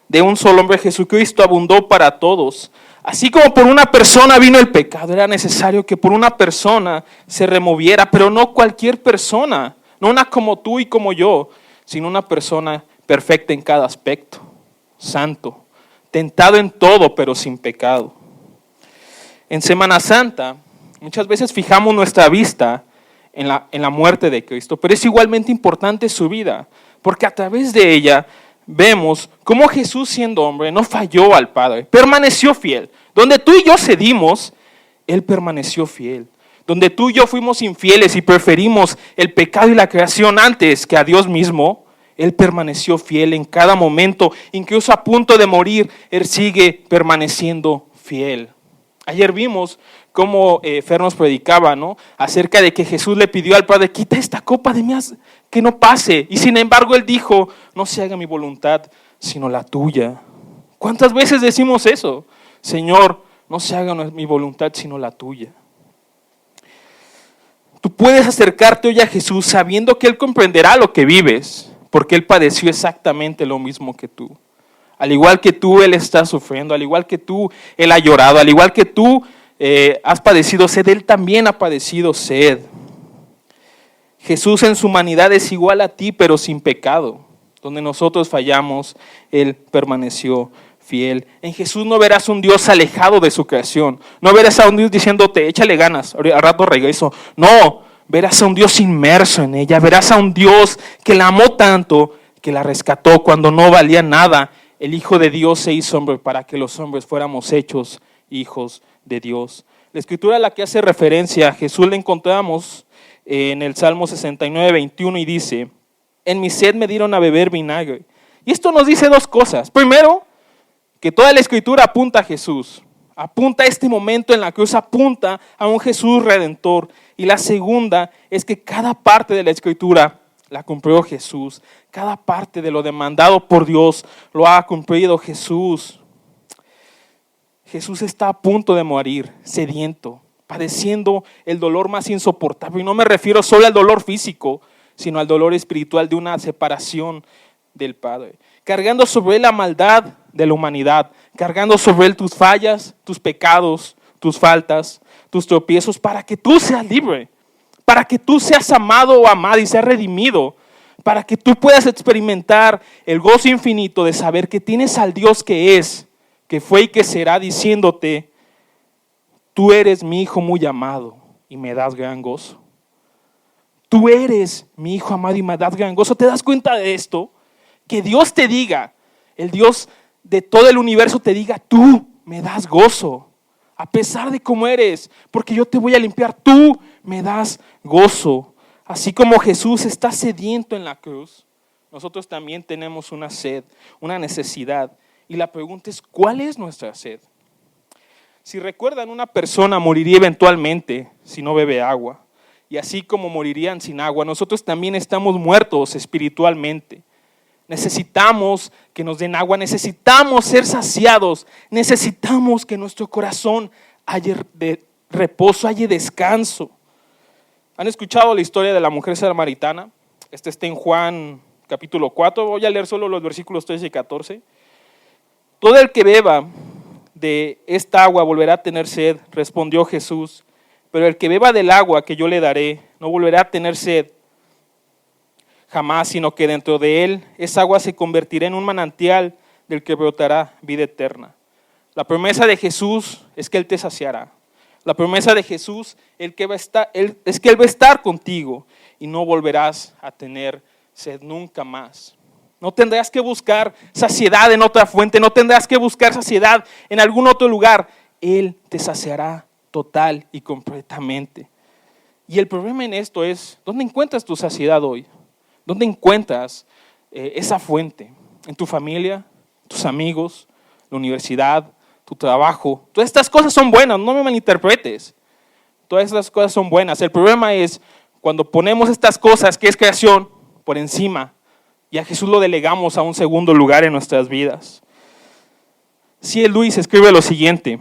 F: de un solo hombre, Jesucristo, abundó para todos? Así como por una persona vino el pecado, era necesario que por una persona se removiera, pero no cualquier persona, no una como tú y como yo, sino una persona perfecta en cada aspecto, santo, tentado en todo, pero sin pecado. En Semana Santa, muchas veces fijamos nuestra vista en la muerte de Cristo, pero es igualmente importante su vida, porque a través de ella vemos cómo Jesús, siendo hombre, no falló al Padre, permaneció fiel. Donde tú y yo cedimos, Él permaneció fiel. Donde tú y yo fuimos infieles y preferimos el pecado y la creación antes que a Dios mismo, Él permaneció fiel en cada momento, incluso a punto de morir, Él sigue permaneciendo fiel. Ayer vimos cómo Fer nos predicaba, ¿no?, acerca de que Jesús le pidió al Padre: quita esta copa de mí, que no pase. Y sin embargo Él dijo: no se haga mi voluntad, sino la tuya. ¿Cuántas veces decimos eso? Señor, no se haga mi voluntad sino la tuya. Tú puedes acercarte hoy a Jesús sabiendo que Él comprenderá lo que vives, porque Él padeció exactamente lo mismo que tú. Al igual que tú, Él está sufriendo, al igual que tú, Él ha llorado, al igual que tú has padecido sed, Él también ha padecido sed. Jesús en su humanidad es igual a ti, pero sin pecado. Donde nosotros fallamos, Él permaneció fiel. En Jesús no verás un Dios alejado de su creación. No verás a un Dios diciéndote, échale ganas, al rato regreso. No, verás a un Dios inmerso en ella. Verás a un Dios que la amó tanto, que la rescató cuando no valía nada. El Hijo de Dios se hizo hombre para que los hombres fuéramos hechos hijos de Dios. La escritura a la que hace referencia a Jesús la encontramos en el Salmo 69, 21 y dice, en mi sed me dieron a beber vinagre. Y esto nos dice dos cosas. Primero, que toda la escritura apunta a Jesús, apunta a este momento en la cruz, apunta a un Jesús redentor. Y la segunda es que cada parte de la escritura la cumplió Jesús. Cada parte de lo demandado por Dios lo ha cumplido Jesús. Jesús está a punto de morir, sediento, padeciendo el dolor más insoportable. Y no me refiero solo al dolor físico, sino al dolor espiritual de una separación del Padre. Cargando sobre él la maldad de la humanidad, cargando sobre él tus fallas, tus pecados, tus faltas, tus tropiezos, para que tú seas libre, para que tú seas amado o amada y seas redimido, para que tú puedas experimentar el gozo infinito de saber que tienes al Dios que es, que fue y que será, diciéndote, tú eres mi hijo muy amado y me das gran gozo. Tú eres mi hijo amado y me das gran gozo. ¿Te das cuenta de esto? Que Dios te diga, el Dios de todo el universo te diga, tú me das gozo, a pesar de cómo eres, porque yo te voy a limpiar, tú me das gozo. Así como Jesús está sediento en la cruz, nosotros también tenemos una sed, una necesidad. Y la pregunta es, ¿cuál es nuestra sed? Si recuerdan, una persona moriría eventualmente si no bebe agua. Y así como morirían sin agua, nosotros también estamos muertos espiritualmente. Necesitamos que nos den agua, necesitamos ser saciados, necesitamos que nuestro corazón haya reposo, haya descanso. ¿Han escuchado la historia de la mujer samaritana? Está en Juan capítulo 4, voy a leer solo los versículos 13 y 14. Todo el que beba de esta agua volverá a tener sed, respondió Jesús. Pero el que beba del agua que yo le daré no volverá a tener sed jamás, sino que dentro de él esa agua se convertirá en un manantial del que brotará vida eterna. La promesa de Jesús es que Él te saciará. La promesa de Jesús es que Él va a estar contigo y no volverás a tener sed nunca más. No tendrás que buscar saciedad en otra fuente, no tendrás que buscar saciedad en algún otro lugar. Él te saciará total y completamente. Y el problema en esto es, ¿dónde encuentras tu saciedad hoy? ¿Dónde encuentras esa fuente? ¿En tu familia? ¿Tus amigos? ¿La universidad? ¿Tu trabajo? Todas estas cosas son buenas, no me malinterpretes. Todas estas cosas son buenas. El problema es cuando ponemos estas cosas, que es creación, por encima, y a Jesús lo delegamos a un segundo lugar en nuestras vidas. C.S. Lewis escribe lo siguiente: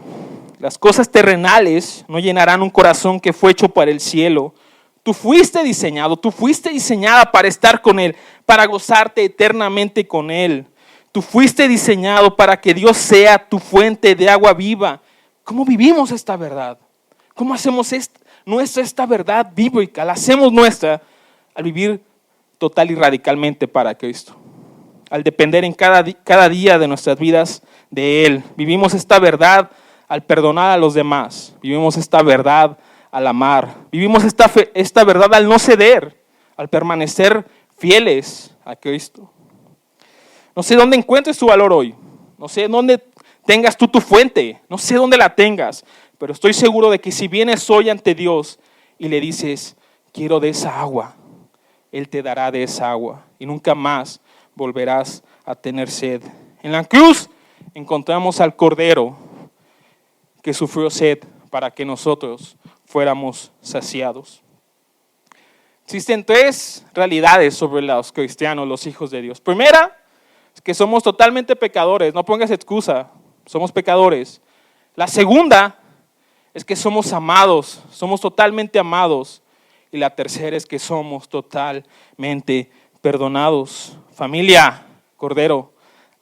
F: las cosas terrenales no llenarán un corazón que fue hecho para el cielo. Tú fuiste diseñada para estar con Él, para gozarte eternamente con Él. Tú fuiste diseñado para que Dios sea tu fuente de agua viva. ¿Cómo vivimos esta verdad? ¿Cómo hacemos esta verdad bíblica? La hacemos nuestra al vivir total y radicalmente para Cristo. Al depender en cada día de nuestras vidas de Él. Vivimos esta verdad al perdonar a los demás. Vivimos esta verdad al amar. Vivimos esta verdad al no ceder, al permanecer fieles a Cristo. No sé dónde encuentres tu valor hoy. No sé dónde tengas tú tu fuente. No sé dónde la tengas. Pero estoy seguro de que si vienes hoy ante Dios y le dices, quiero de esa agua, Él te dará de esa agua. Y nunca más volverás a tener sed. En la cruz encontramos al Cordero que sufrió sed para que nosotros fuéramos saciados. Existen tres realidades sobre los cristianos, los hijos de Dios. Primera, es que somos totalmente pecadores, no pongas excusa, somos pecadores. La segunda es que somos amados, somos totalmente amados. Y la tercera es que somos totalmente perdonados. Familia, Cordero,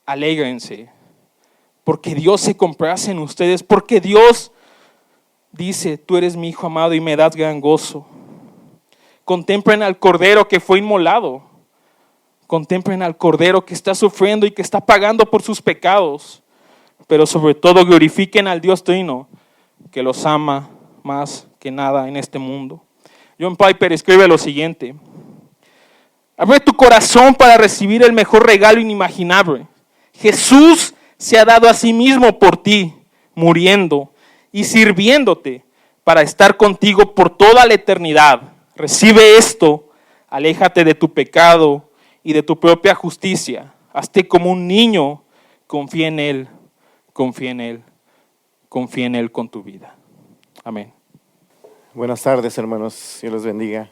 F: alégrense, porque Dios se complace en ustedes, porque Dios dice, tú eres mi hijo amado y me das gran gozo. Contemplen al Cordero que fue inmolado. Contemplen al Cordero que está sufriendo y que está pagando por sus pecados. Pero sobre todo glorifiquen al Dios Trino, que los ama más que nada en este mundo. John Piper escribe lo siguiente: abre tu corazón para recibir el mejor regalo inimaginable. Jesús se ha dado a sí mismo por ti, muriendo y sirviéndote para estar contigo por toda la eternidad. Recibe esto, aléjate de tu pecado y de tu propia justicia. Hazte como un niño, confía en Él, confía en Él, confía en Él con tu vida. Amén.
G: Buenas tardes, hermanos. Dios los bendiga.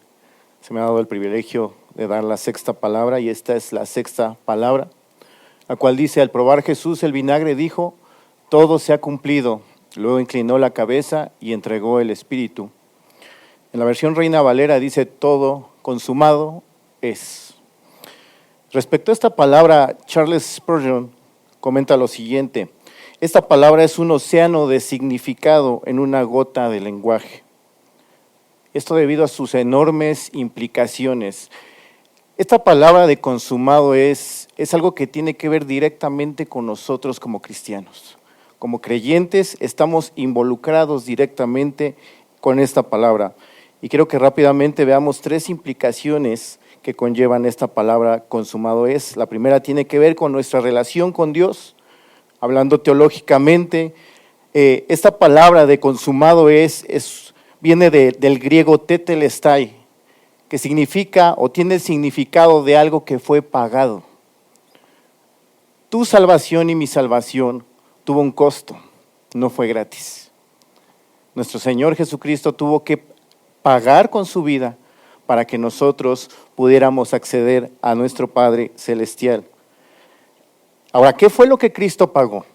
G: Se me ha dado el privilegio de dar la sexta palabra, y esta es la sexta palabra, la cual dice: al probar Jesús el vinagre, dijo, todo se ha cumplido. Luego inclinó la cabeza y entregó el espíritu. En la versión Reina Valera dice, todo consumado es. Respecto a esta palabra, Charles Spurgeon comenta lo siguiente: esta palabra es un océano de significado en una gota de lenguaje. Esto debido a sus enormes implicaciones. Esta palabra de consumado es algo que tiene que ver directamente con nosotros como cristianos. Como creyentes estamos involucrados directamente con esta palabra. Y quiero que rápidamente veamos tres implicaciones que conllevan esta palabra consumado es. La primera tiene que ver con nuestra relación con Dios. Hablando teológicamente, esta palabra de consumado viene del griego tetelestai, que significa o tiene el significado de algo que fue pagado. Tu salvación y mi salvación tuvo un costo, no fue gratis. Nuestro Señor Jesucristo tuvo que pagar con su vida para que nosotros pudiéramos acceder a nuestro Padre Celestial. Ahora, ¿qué fue lo que Cristo pagó?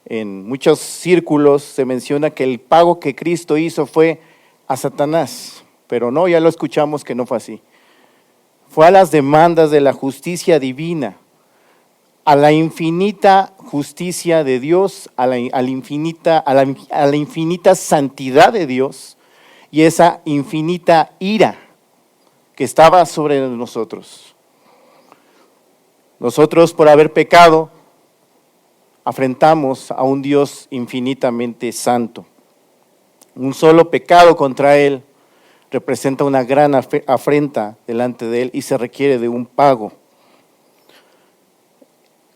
G: En muchos círculos se menciona que el pago que Cristo hizo fue a Satanás, pero no, ya lo escuchamos que no fue así. Fue a las demandas de la justicia divina, a la infinita justicia de Dios, a la infinita santidad de Dios y esa infinita ira que estaba sobre nosotros. Nosotros, por haber pecado, afrentamos a un Dios infinitamente santo. Un solo pecado contra Él representa una gran afrenta delante de Él y se requiere de un pago.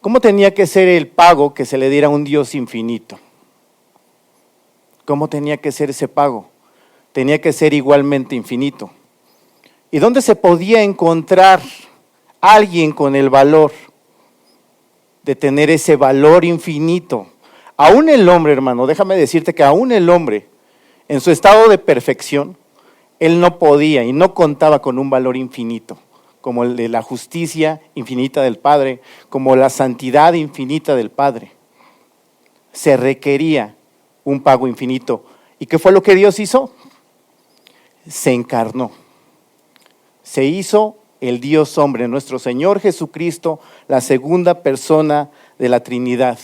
G: ¿Cómo tenía que ser el pago que se le diera a un Dios infinito? ¿Cómo tenía que ser ese pago? Tenía que ser igualmente infinito. ¿Y dónde se podía encontrar alguien con el valor de tener ese valor infinito? Aún el hombre, hermano, déjame decirte que aún el hombre, en su estado de perfección, él no podía y no contaba con un valor infinito, como el de la justicia infinita del Padre, como la santidad infinita del Padre. Se requería un pago infinito. ¿Y qué fue lo que Dios hizo? Se encarnó. Se hizo el Dios hombre, nuestro Señor Jesucristo, la segunda persona de la Trinidad.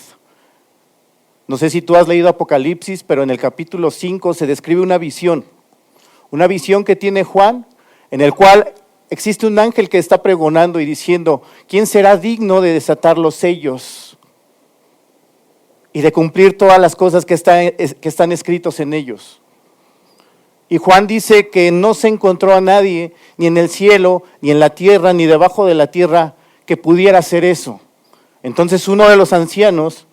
G: No sé si tú has leído Apocalipsis, pero en el capítulo 5 se describe una visión que tiene Juan, en el cual existe un ángel que está pregonando y diciendo, ¿quién será digno de desatar los sellos y de cumplir todas las cosas que están escritos en ellos? Y Juan dice que no se encontró a nadie, ni en el cielo, ni en la tierra, ni debajo de la tierra, que pudiera hacer eso. Entonces uno de los ancianos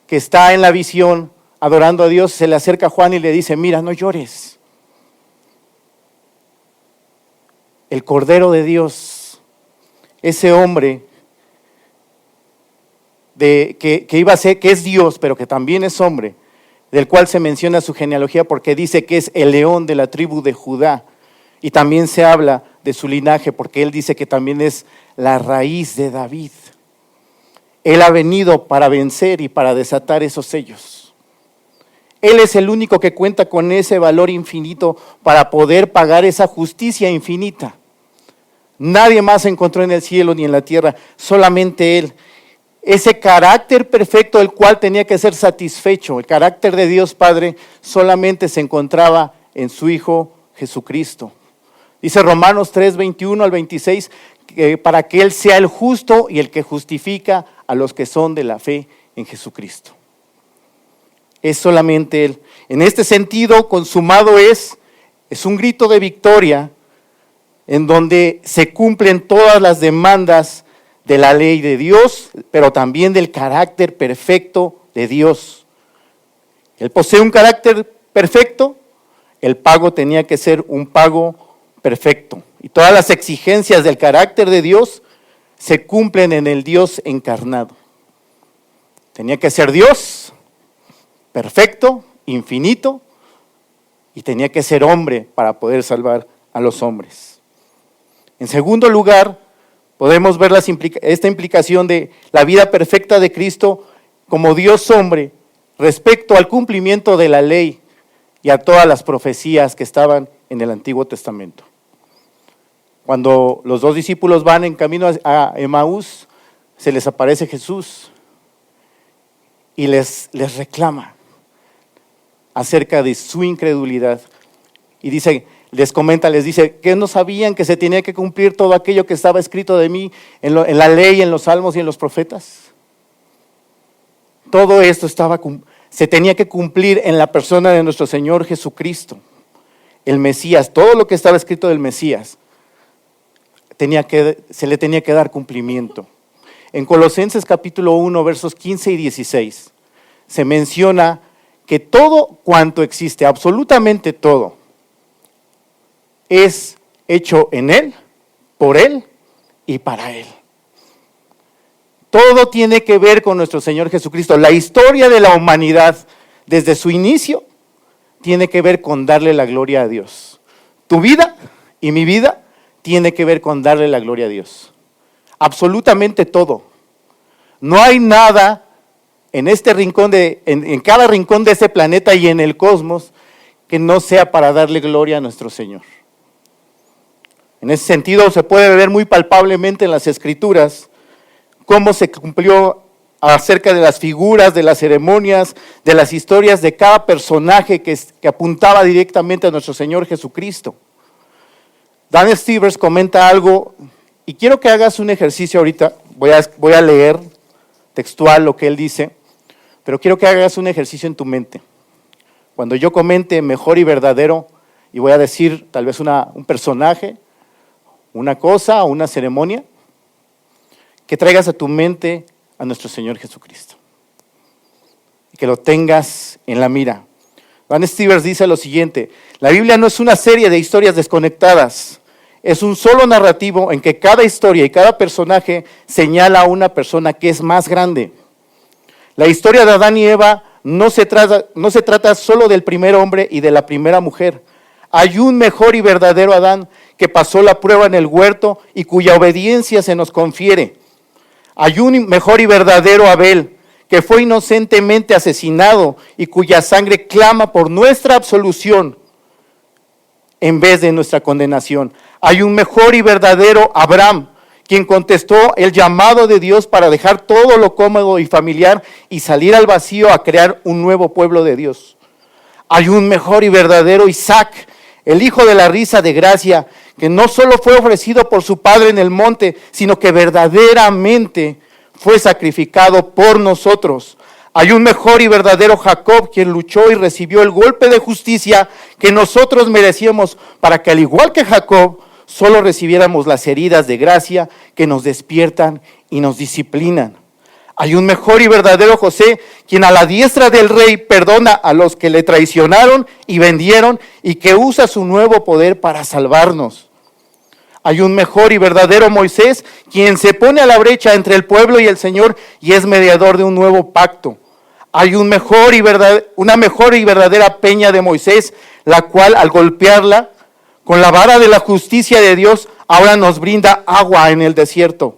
G: que está en la visión adorando a Dios se le acerca a Juan y le dice, mira, no llores. El Cordero de Dios, ese hombre que iba a ser, que es Dios, pero que también es hombre, del cual se menciona su genealogía porque dice que es el león de la tribu de Judá, y también se habla de su linaje porque él dice que también es la raíz de David. Él ha venido para vencer y para desatar esos sellos. Él es el único que cuenta con ese valor infinito para poder pagar esa justicia infinita. Nadie más se encontró en el cielo ni en la tierra, solamente Él. Ese carácter perfecto el cual tenía que ser satisfecho, el carácter de Dios Padre, solamente se encontraba en su Hijo Jesucristo. Dice Romanos 3, 21 al 26, que para que Él sea el justo y el que justifica a los que son de la fe en Jesucristo. Es solamente Él. En este sentido, consumado es un grito de victoria en donde se cumplen todas las demandas de la ley de Dios, pero también del carácter perfecto de Dios. Él posee un carácter perfecto, el pago tenía que ser un pago perfecto. Y todas las exigencias del carácter de Dios se cumplen en el Dios encarnado. Tenía que ser Dios, perfecto, infinito, y tenía que ser hombre para poder salvar a los hombres. En segundo lugar, podemos ver esta implicación de la vida perfecta de Cristo como Dios hombre respecto al cumplimiento de la ley y a todas las profecías que estaban en el Antiguo Testamento. Cuando los dos discípulos van en camino a Emaús, se les aparece Jesús y les reclama acerca de su incredulidad. Y les dice, ¿qué no sabían que se tenía que cumplir todo aquello que estaba escrito de mí en la ley, en los salmos y en los profetas? Todo esto se tenía que cumplir en la persona de nuestro Señor Jesucristo, el Mesías. Todo lo que estaba escrito del Mesías se le tenía que dar cumplimiento. En Colosenses capítulo 1, versos 15 y 16, se menciona que todo cuanto existe, absolutamente todo, es hecho en Él, por Él y para Él. Todo tiene que ver con nuestro Señor Jesucristo. La historia de la humanidad, desde su inicio, tiene que ver con darle la gloria a Dios. Tu vida y mi vida tiene que ver con darle la gloria a Dios. Absolutamente todo. No hay nada en este rincón en cada rincón de este planeta y en el cosmos que no sea para darle gloria a nuestro Señor. En ese sentido se puede ver muy palpablemente en las Escrituras cómo se cumplió acerca de las figuras, de las ceremonias, de las historias de cada personaje que apuntaba directamente a nuestro Señor Jesucristo. Dan Stevers comenta algo y quiero que hagas un ejercicio ahorita. Voy a leer textual lo que él dice, pero quiero que hagas un ejercicio en tu mente. Cuando yo comente mejor y verdadero, y voy a decir tal vez un personaje, una cosa o una ceremonia, que traigas a tu mente a nuestro Señor Jesucristo. Y que lo tengas en la mira. Dan Stevers dice lo siguiente: la Biblia no es una serie de historias desconectadas, es un solo narrativo en que cada historia y cada personaje señala a una persona que es más grande. La historia de Adán y Eva no se trata solo del primer hombre y de la primera mujer. Hay un mejor y verdadero Adán que pasó la prueba en el huerto y cuya obediencia se nos confiere. Hay un mejor y verdadero Abel que fue inocentemente asesinado y cuya sangre clama por nuestra absolución en vez de nuestra condenación. Hay un mejor y verdadero Abraham, quien contestó el llamado de Dios para dejar todo lo cómodo y familiar y salir al vacío a crear un nuevo pueblo de Dios. Hay un mejor y verdadero Isaac, el hijo de la risa de gracia, que no solo fue ofrecido por su padre en el monte, sino que verdaderamente fue sacrificado por nosotros. Hay un mejor y verdadero Jacob, quien luchó y recibió el golpe de justicia que nosotros merecíamos, para que al igual que Jacob, solo recibiéramos las heridas de gracia que nos despiertan y nos disciplinan. Hay un mejor y verdadero José, quien a la diestra del rey perdona a los que le traicionaron y vendieron y que usa su nuevo poder para salvarnos. Hay un mejor y verdadero Moisés, quien se pone a la brecha entre el pueblo y el Señor y es mediador de un nuevo pacto. Hay una mejor y verdadera peña de Moisés, la cual al golpearla con la vara de la justicia de Dios, ahora nos brinda agua en el desierto.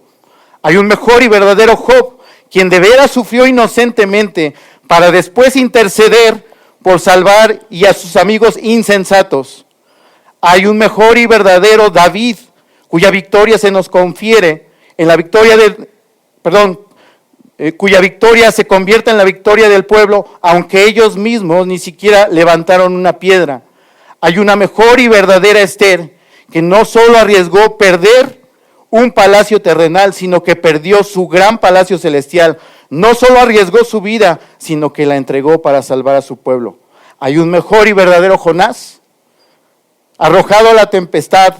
G: Hay un mejor y verdadero Job, quien de veras sufrió inocentemente para después interceder por salvar y a sus amigos insensatos. Hay un mejor y verdadero David, cuya victoria se nos confiere en la victoria cuya victoria se convierte en la victoria del pueblo, aunque ellos mismos ni siquiera levantaron una piedra. Hay una mejor y verdadera Esther, que no solo arriesgó perder un palacio terrenal, sino que perdió su gran palacio celestial. No solo arriesgó su vida, sino que la entregó para salvar a su pueblo. Hay un mejor y verdadero Jonás, arrojado a la tempestad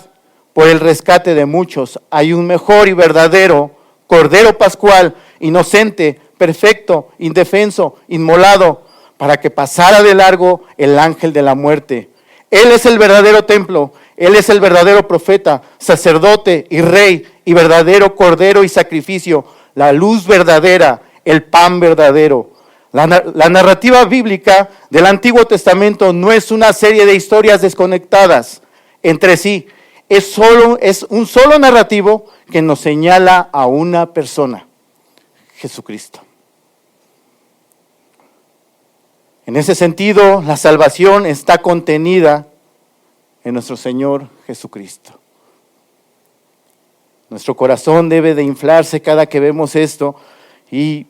G: por el rescate de muchos. Hay un mejor y verdadero Cordero Pascual, inocente, perfecto, indefenso, inmolado, para que pasara de largo el ángel de la muerte. Él es el verdadero templo, Él es el verdadero profeta, sacerdote y rey, y verdadero cordero y sacrificio, la luz verdadera, el pan verdadero. La narrativa bíblica del Antiguo Testamento no es una serie de historias desconectadas entre sí, es un solo narrativo que nos señala a una persona, Jesucristo. En ese sentido, la salvación está contenida en nuestro Señor Jesucristo. Nuestro corazón debe de inflarse cada que vemos esto, y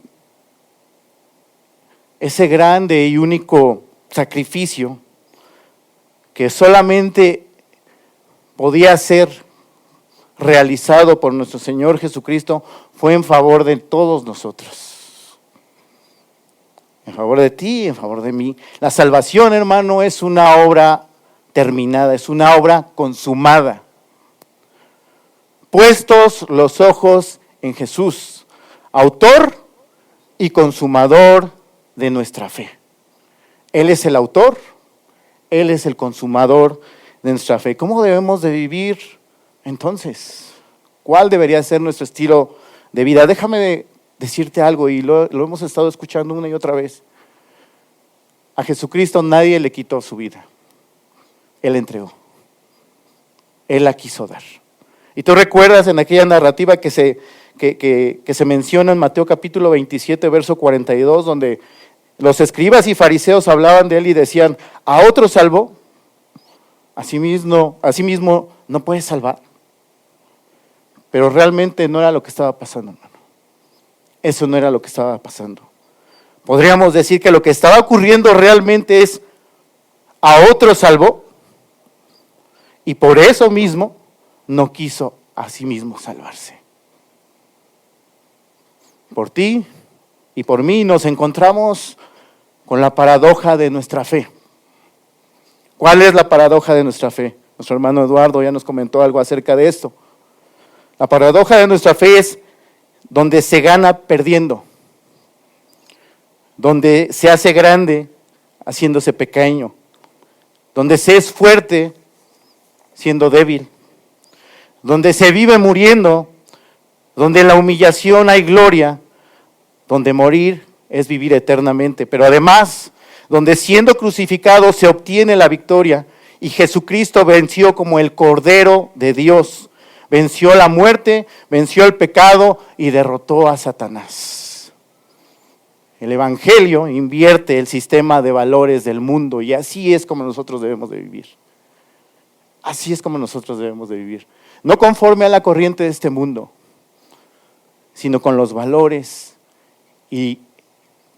G: ese grande y único sacrificio que solamente podía ser realizado por nuestro Señor Jesucristo fue en favor de todos nosotros. En favor de ti, en favor de mí. La salvación, hermano, es una obra terminada, es una obra consumada. Puestos los ojos en Jesús, autor y consumador de nuestra fe. Él es el autor, Él es el consumador de nuestra fe. ¿Cómo debemos de vivir entonces? ¿Cuál debería ser nuestro estilo de vida? Déjame decirte algo, y lo hemos estado escuchando una y otra vez. A Jesucristo nadie le quitó su vida. Él la entregó. Él la quiso dar. Y tú recuerdas en aquella narrativa que se menciona en Mateo capítulo 27, verso 42, donde los escribas y fariseos hablaban de él y decían: ¿a otro salvó? Asimismo no puede salvar. Pero realmente no era lo que estaba pasando, hermano. Eso no era lo que estaba pasando. Podríamos decir que lo que estaba ocurriendo realmente es: a otro salvó, y por eso mismo no quiso a sí mismo salvarse. Por ti y por mí nos encontramos con la paradoja de nuestra fe. ¿Cuál es la paradoja de nuestra fe? Nuestro hermano Eduardo ya nos comentó algo acerca de esto. La paradoja de nuestra fe es donde se gana perdiendo, donde se hace grande haciéndose pequeño, donde se es fuerte siendo débil, donde se vive muriendo, donde en la humillación hay gloria, donde morir es vivir eternamente, pero además donde siendo crucificado se obtiene la victoria, y Jesucristo venció como el Cordero de Dios, venció la muerte, venció el pecado y derrotó a Satanás. El Evangelio invierte el sistema de valores del mundo, y así es como nosotros debemos de vivir. Así es como nosotros debemos de vivir. No conforme a la corriente de este mundo, sino con los valores y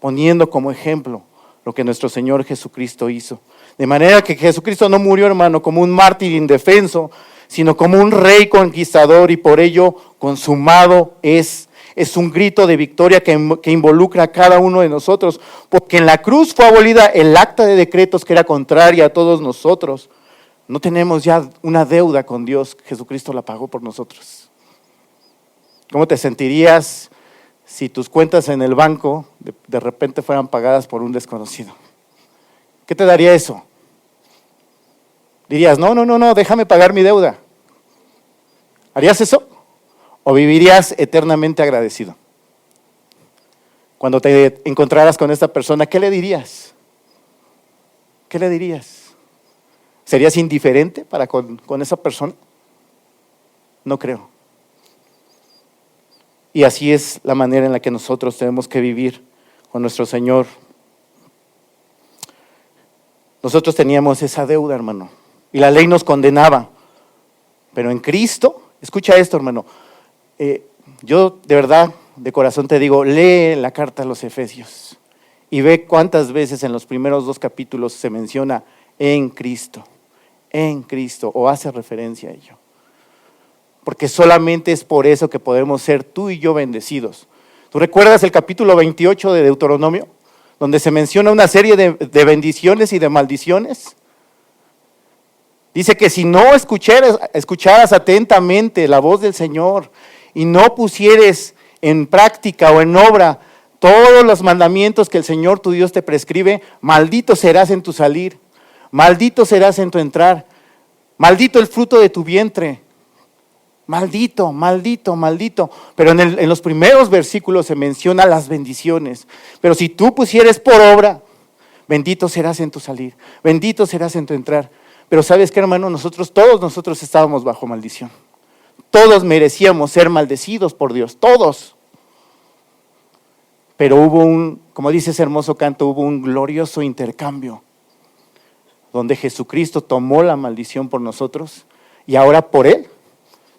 G: poniendo como ejemplo lo que nuestro Señor Jesucristo hizo. De manera que Jesucristo no murió, hermano, como un mártir indefenso, sino como un rey conquistador, y por ello consumado es. Es un grito de victoria que involucra a cada uno de nosotros, porque en la cruz fue abolida el acta de decretos que era contraria a todos nosotros. No tenemos ya una deuda con Dios, Jesucristo la pagó por nosotros. ¿Cómo te sentirías si tus cuentas en el banco de repente fueran pagadas por un desconocido? ¿Qué te daría eso? Dirías: no, déjame pagar mi deuda. ¿Harías eso? ¿O vivirías eternamente agradecido? Cuando te encontraras con esta persona, ¿qué le dirías? ¿Qué le dirías? ¿Serías indiferente para con esa persona? No creo. Y así es la manera en la que nosotros tenemos que vivir con nuestro Señor. Nosotros teníamos esa deuda, hermano, y la ley nos condenaba. Pero en Cristo, escucha esto, hermano, yo de verdad, de corazón te digo, lee la carta a los Efesios y ve cuántas veces en los primeros 2 capítulos se menciona en Cristo, o hace referencia a ello. Porque solamente es por eso que podemos ser tú y yo bendecidos. ¿Tú recuerdas el capítulo 28 de Deuteronomio? Donde se menciona una serie de bendiciones y de maldiciones. Dice que si no escucharas atentamente la voz del Señor y no pusieres en práctica o en obra todos los mandamientos que el Señor tu Dios te prescribe, maldito serás en tu salir, maldito serás en tu entrar, maldito el fruto de tu vientre. Maldito, maldito, maldito. Pero en los primeros versículos se menciona las bendiciones. Pero si tú pusieres por obra, bendito serás en tu salir, bendito serás en tu entrar. Pero ¿sabes qué, hermano? Todos nosotros estábamos bajo maldición. Todos merecíamos ser maldecidos por Dios, todos. Pero hubo como dice ese hermoso canto, hubo un glorioso intercambio, donde Jesucristo tomó la maldición por nosotros y ahora por Él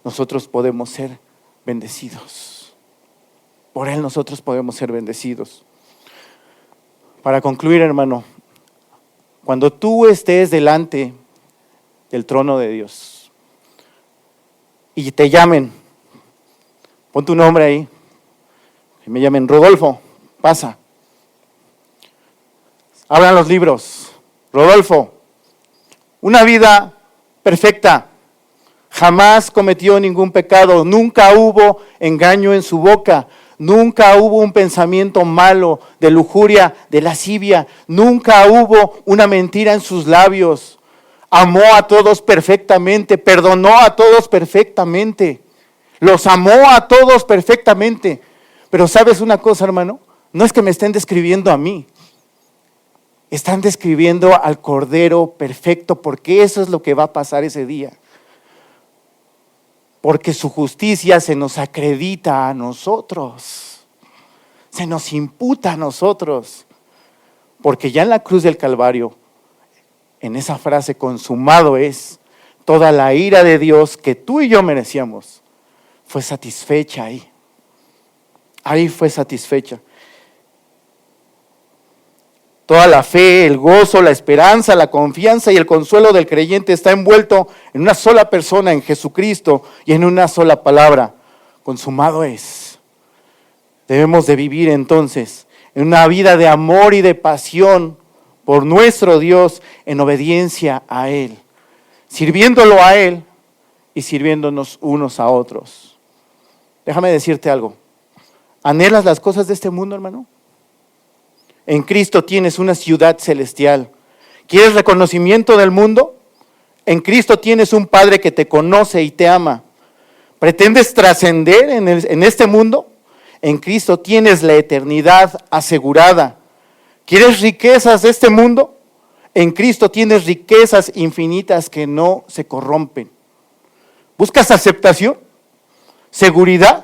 G: nosotros podemos ser bendecidos. Por Él nosotros podemos ser bendecidos. Para concluir, hermano, cuando tú estés delante del trono de Dios y te llamen, pon tu nombre ahí, que me llamen Rodolfo, pasa. Abran los libros. Rodolfo, una vida perfecta. Jamás cometió ningún pecado, nunca hubo engaño en su boca, nunca hubo un pensamiento malo, de lujuria, de lascivia, nunca hubo una mentira en sus labios. Amó a todos perfectamente, perdonó a todos perfectamente, los amó a todos perfectamente. Pero ¿sabes una cosa, hermano? No es que me estén describiendo a mí, están describiendo al Cordero perfecto, porque eso es lo que va a pasar ese día. Porque su justicia se nos acredita a nosotros, se nos imputa a nosotros. Porque ya en la cruz del Calvario, en esa frase consumado es, toda la ira de Dios que tú y yo merecíamos, fue satisfecha ahí. Ahí fue satisfecha. Toda la fe, el gozo, la esperanza, la confianza y el consuelo del creyente está envuelto en una sola persona, en Jesucristo, y en una sola palabra: consumado es. Debemos de vivir entonces en una vida de amor y de pasión por nuestro Dios, en obediencia a Él, sirviéndolo a Él y sirviéndonos unos a otros. Déjame decirte algo. ¿Anhelas las cosas de este mundo, hermano? En Cristo tienes una ciudad celestial. ¿Quieres reconocimiento del mundo? En Cristo tienes un Padre que te conoce y te ama. ¿Pretendes trascender en este mundo? En Cristo tienes la eternidad asegurada. ¿Quieres riquezas de este mundo? En Cristo tienes riquezas infinitas que no se corrompen. ¿Buscas aceptación? ¿Seguridad?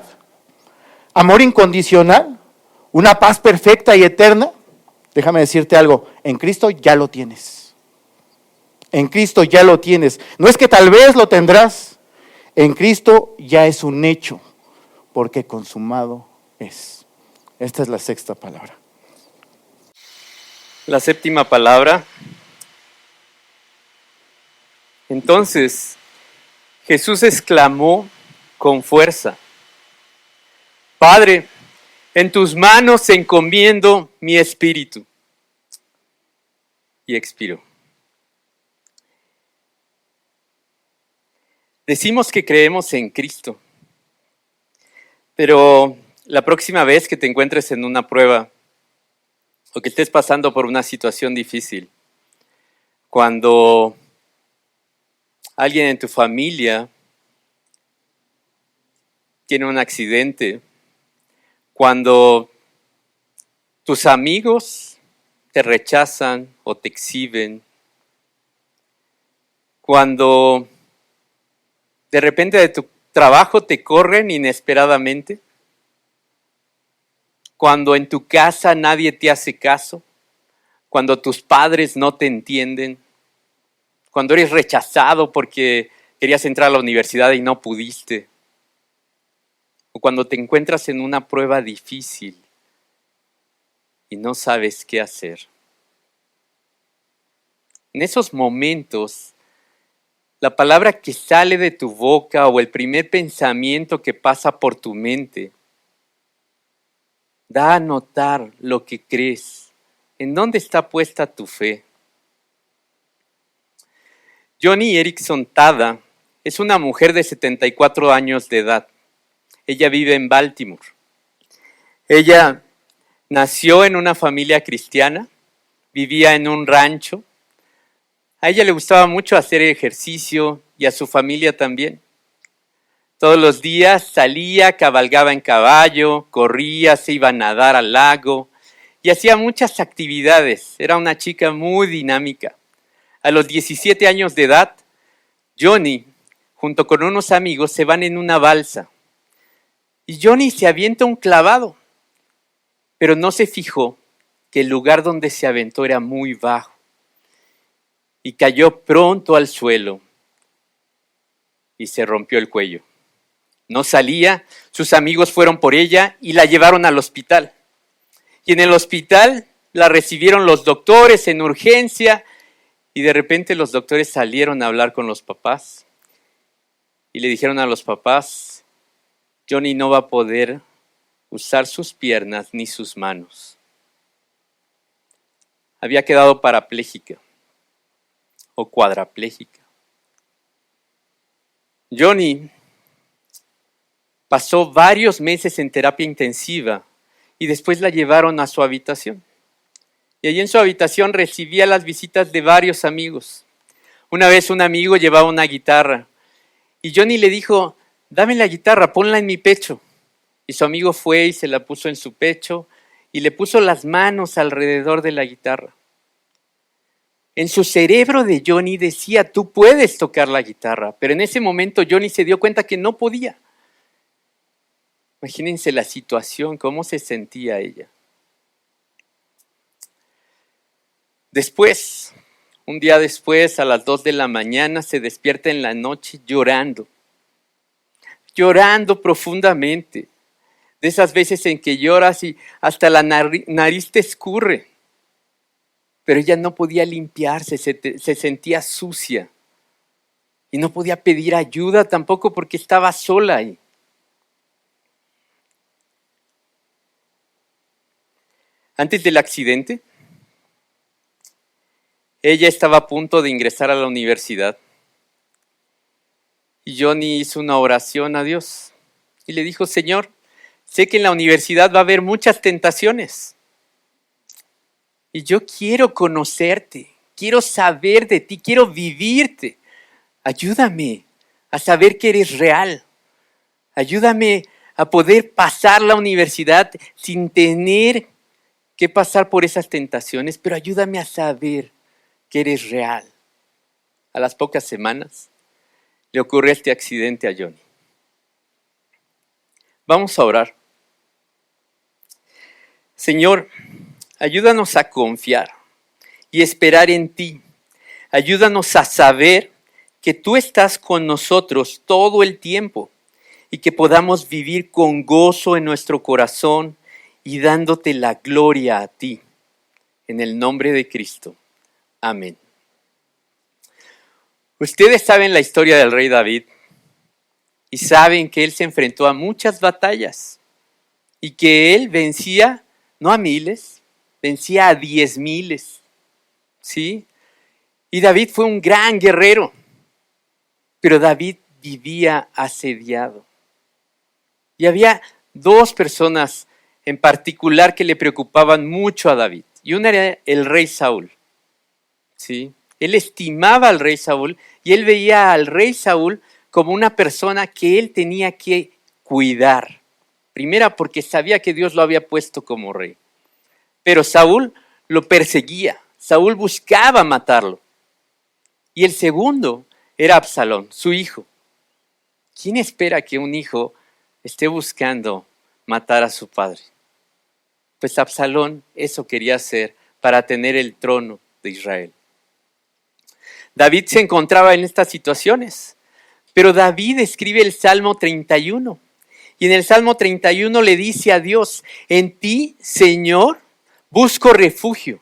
G: ¿Amor incondicional? ¿Una paz perfecta y eterna? Déjame decirte algo, en Cristo ya lo tienes. En Cristo ya lo tienes. No es que tal vez lo tendrás. En Cristo ya es un hecho, porque consumado es. Esta es la sexta palabra.
H: La séptima palabra. Entonces, Jesús exclamó con fuerza: Padre, en tus manos encomiendo mi espíritu. Y expiró. Decimos que creemos en Cristo, pero la próxima vez que te encuentres en una prueba o que estés pasando por una situación difícil, cuando alguien en tu familia tiene un accidente, cuando tus amigos te rechazan o te exhiben, cuando de repente de tu trabajo te corren inesperadamente, cuando en tu casa nadie te hace caso, cuando tus padres no te entienden, cuando eres rechazado porque querías entrar a la universidad y no pudiste, o cuando te encuentras en una prueba difícil y no sabes qué hacer. En esos momentos, la palabra que sale de tu boca o el primer pensamiento que pasa por tu mente da a notar lo que crees, en dónde está puesta tu fe. Joni Eareckson Tada es una mujer de 74 años de edad. Ella vive en Baltimore. Ella nació en una familia cristiana, vivía en un rancho. A ella le gustaba mucho hacer ejercicio y a su familia también. Todos los días salía, cabalgaba en caballo, corría, se iba a nadar al lago y hacía muchas actividades. Era una chica muy dinámica. A los 17 años de edad, Joni, junto con unos amigos, se van en una balsa. Y Joni se avienta un clavado, pero no se fijó que el lugar donde se aventó era muy bajo y cayó pronto al suelo y se rompió el cuello. No salía, sus amigos fueron por ella y la llevaron al hospital. Y en el hospital la recibieron los doctores en urgencia y de repente los doctores salieron a hablar con los papás y le dijeron a los papás: Joni no va a poder usar sus piernas ni sus manos. Había quedado parapléjica o cuadrapléjica. Joni pasó varios meses en terapia intensiva y después la llevaron a su habitación. Y allí en su habitación recibía las visitas de varios amigos. Una vez un amigo llevaba una guitarra y Joni le dijo: dame la guitarra, ponla en mi pecho. Y su amigo fue y se la puso en su pecho y le puso las manos alrededor de la guitarra. En su cerebro de Joni decía: tú puedes tocar la guitarra, pero en ese momento Joni se dio cuenta que no podía. Imagínense la situación, cómo se sentía ella. Después, un día después, a las 2 de la mañana, se despierta en la noche llorando profundamente. De esas veces en que lloras y hasta la nariz te escurre. Pero ella no podía limpiarse, se sentía sucia. Y no podía pedir ayuda tampoco porque estaba sola ahí. Antes del accidente, ella estaba a punto de ingresar a la universidad. Y Joni hizo una oración a Dios y le dijo: Señor, sé que en la universidad va a haber muchas tentaciones. Y yo quiero conocerte, quiero saber de ti, quiero vivirte. Ayúdame a saber que eres real. Ayúdame a poder pasar la universidad sin tener que pasar por esas tentaciones, pero ayúdame a saber que eres real. A las pocas semanas le ocurre este accidente a Joni. Vamos a orar. Señor, ayúdanos a confiar y esperar en ti. Ayúdanos a saber que tú estás con nosotros todo el tiempo y que podamos vivir con gozo en nuestro corazón y dándote la gloria a ti. En el nombre de Cristo. Amén. Ustedes saben la historia del rey David y saben que él se enfrentó a muchas batallas y que él vencía no a miles, vencía a 10,000, ¿sí? Y David fue un gran guerrero, pero David vivía asediado. Y había dos personas en particular que le preocupaban mucho a David. Y una era el rey Saúl, ¿sí? Él estimaba al rey Saúl y él veía al rey Saúl como una persona que él tenía que cuidar. Primera, porque sabía que Dios lo había puesto como rey. Pero Saúl lo perseguía. Saúl buscaba matarlo. Y el segundo era Absalón, su hijo. ¿Quién espera que un hijo esté buscando matar a su padre? Pues Absalón eso quería hacer para tener el trono de Israel. David se encontraba en estas situaciones, pero David escribe el Salmo 31. Y en el Salmo 31 le dice a Dios: en ti, Señor, busco refugio.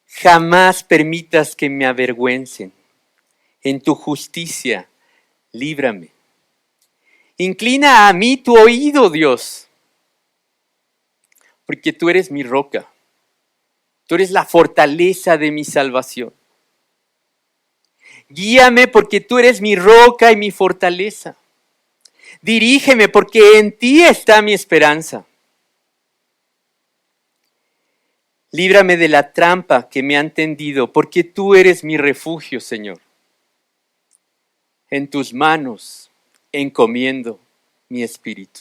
H: Jamás permitas que me avergüencen. En tu justicia, líbrame. Inclina a mí tu oído, Dios, porque tú eres mi roca. Tú eres la fortaleza de mi salvación. Guíame porque tú eres mi roca y mi fortaleza. Dirígeme porque en ti está mi esperanza. Líbrame de la trampa que me han tendido, porque tú eres mi refugio, Señor. En tus manos encomiendo mi espíritu.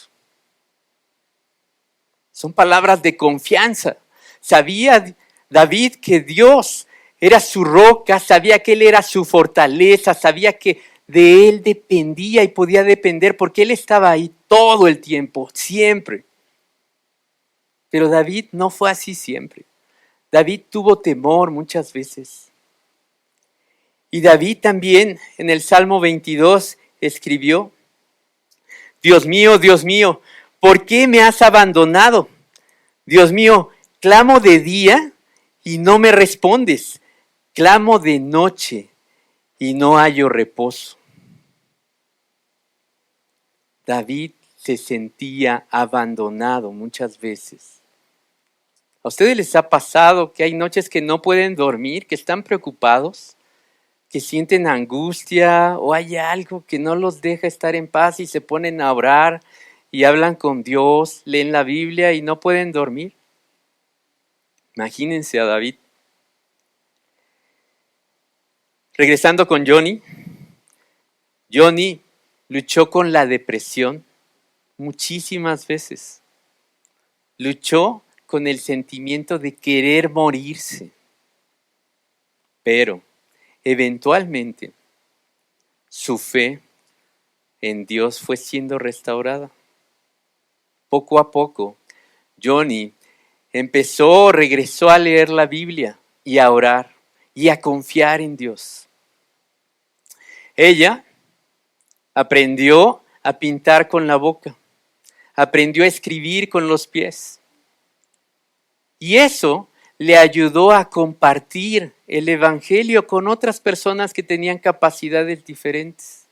H: Son palabras de confianza. Sabía David que Dios era su roca, sabía que Él era su fortaleza, sabía que de Él dependía y podía depender porque Él estaba ahí todo el tiempo, siempre. Pero David no fue así siempre. David tuvo temor muchas veces. Y David también en el Salmo 22 escribió: Dios mío, ¿por qué me has abandonado? Dios mío, clamo de día y no me respondes. Clamo de noche y no hallo reposo. David se sentía abandonado muchas veces. ¿A ustedes les ha pasado que hay noches que no pueden dormir, que están preocupados, que sienten angustia o hay algo que no los deja estar en paz y se ponen a orar y hablan con Dios, leen la Biblia y no pueden dormir? Imagínense a David. Regresando con Johnny. Johnny luchó con la depresión muchísimas veces. Luchó con el sentimiento de querer morirse. Pero eventualmente su fe en Dios fue siendo restaurada. Poco a poco, Johnny regresó a leer la Biblia y a orar y a confiar en Dios. Ella aprendió a pintar con la boca, aprendió a escribir con los pies. Y eso le ayudó a compartir el evangelio con otras personas que tenían capacidades diferentes.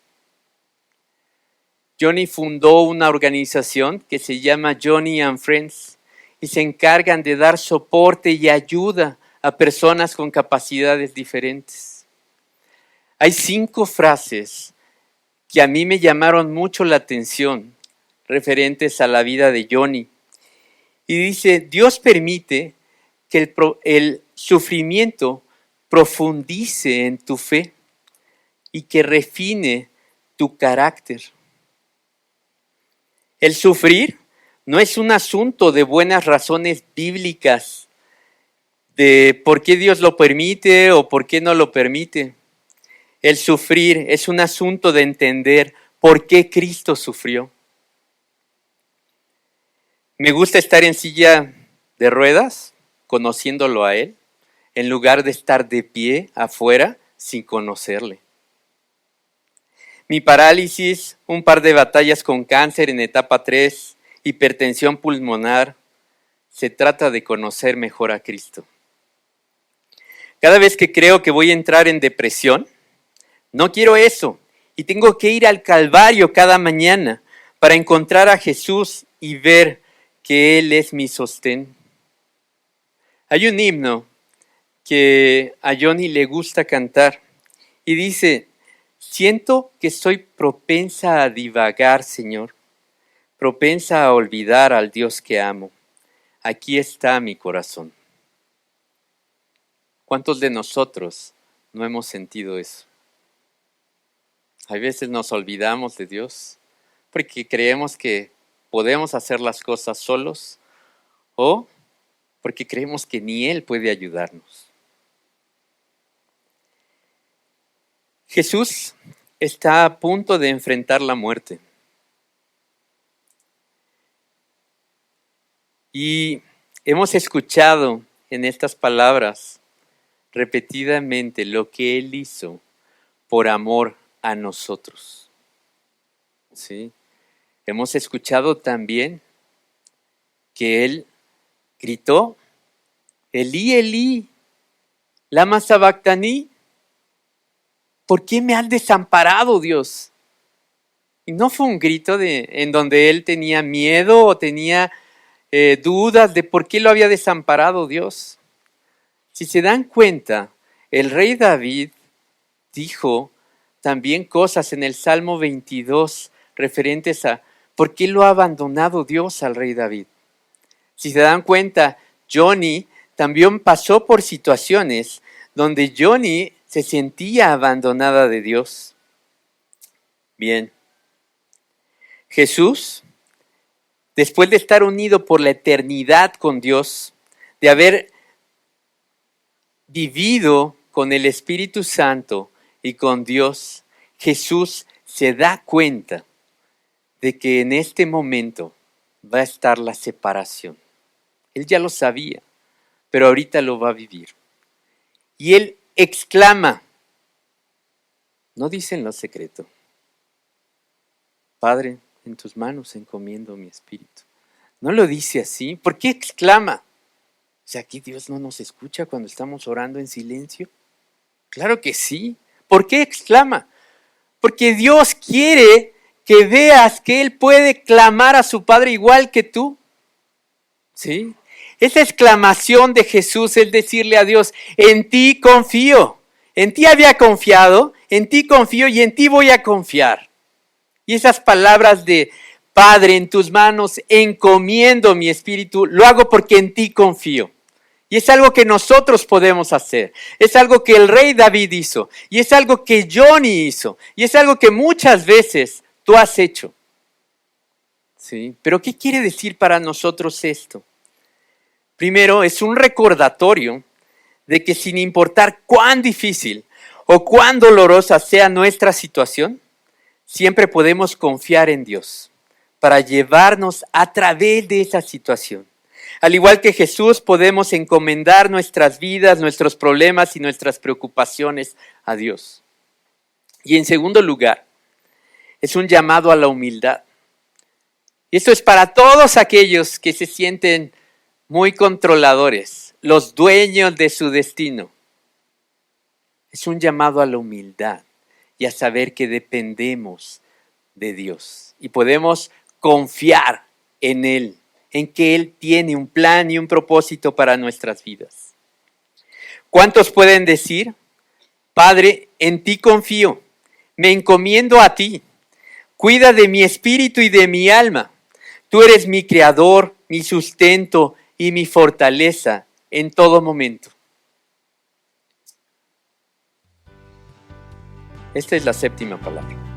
H: Johnny fundó una organización que se llama Johnny and Friends y se encargan de dar soporte y ayuda a personas con capacidades diferentes. Hay 5 frases que a mí me llamaron mucho la atención referentes a la vida de Johnny. Y dice: Dios permite que el sufrimiento profundice en tu fe y que refine tu carácter. El sufrir no es un asunto de buenas razones bíblicas, de por qué Dios lo permite o por qué no lo permite. El sufrir es un asunto de entender por qué Cristo sufrió. Me gusta estar en silla de ruedas, conociéndolo a Él, en lugar de estar de pie afuera sin conocerle. Mi parálisis, un par de batallas con cáncer en etapa 3, hipertensión pulmonar, se trata de conocer mejor a Cristo. Cada vez que creo que voy a entrar en depresión, no quiero eso y tengo que ir al Calvario cada mañana para encontrar a Jesús y ver que Él es mi sostén. Hay un himno que a Johnny le gusta cantar y dice: siento que soy propensa a divagar, Señor, propensa a olvidar al Dios que amo. Aquí está mi corazón. ¿Cuántos de nosotros no hemos sentido eso? A veces nos olvidamos de Dios porque creemos que podemos hacer las cosas solos o porque creemos que ni Él puede ayudarnos. Jesús está a punto de enfrentar la muerte. Y hemos escuchado en estas palabras repetidamente lo que Él hizo por amor a nosotros. ¿Sí? Hemos escuchado también que Él gritó, Elí, Elí, lama sabactani, ¿por qué me has desamparado, Dios? Y no fue un grito en donde Él tenía miedo o tenía dudas de por qué lo había desamparado Dios. Si se dan cuenta, el rey David dijo también cosas en el Salmo 22 referentes a por qué lo ha abandonado Dios al rey David. Si se dan cuenta, Johnny también pasó por situaciones donde Johnny se sentía abandonada de Dios. Bien. Jesús, después de estar unido por la eternidad con Dios, de haber vivido con el Espíritu Santo y con Dios, Jesús se da cuenta de que en este momento va a estar la separación. Él ya lo sabía, pero ahorita lo va a vivir. Y Él exclama, no dice en lo secreto, Padre, en tus manos encomiendo mi espíritu. No lo dice así. ¿Por qué exclama? O sea, ¿aquí Dios no nos escucha cuando estamos orando en silencio? Claro que sí. ¿Por qué exclama? Porque Dios quiere que veas que Él puede clamar a su Padre igual que tú. ¿Sí? Esa exclamación de Jesús es decirle a Dios, en ti confío. En ti había confiado, en ti confío y en ti voy a confiar. Y esas palabras de Padre, en tus manos encomiendo mi espíritu, lo hago porque en ti confío. Y es algo que nosotros podemos hacer. Es algo que el rey David hizo. Y es algo que Johnny hizo. Y es algo que muchas veces tú has hecho. ¿Sí? Pero ¿qué quiere decir para nosotros esto? Primero, es un recordatorio de que sin importar cuán difícil o cuán dolorosa sea nuestra situación, siempre podemos confiar en Dios para llevarnos a través de esa situación. Al igual que Jesús, podemos encomendar nuestras vidas, nuestros problemas y nuestras preocupaciones a Dios. Y en segundo lugar, es un llamado a la humildad. Y esto es para todos aquellos que se sienten muy controladores, los dueños de su destino. Es un llamado a la humildad y a saber que dependemos de Dios y podemos confiar en Él, en que Él tiene un plan y un propósito para nuestras vidas. ¿Cuántos pueden decir, Padre, en ti confío, me encomiendo a ti, cuida de mi espíritu y de mi alma, tú eres mi creador, mi sustento y mi fortaleza en todo momento? Esta es la séptima palabra.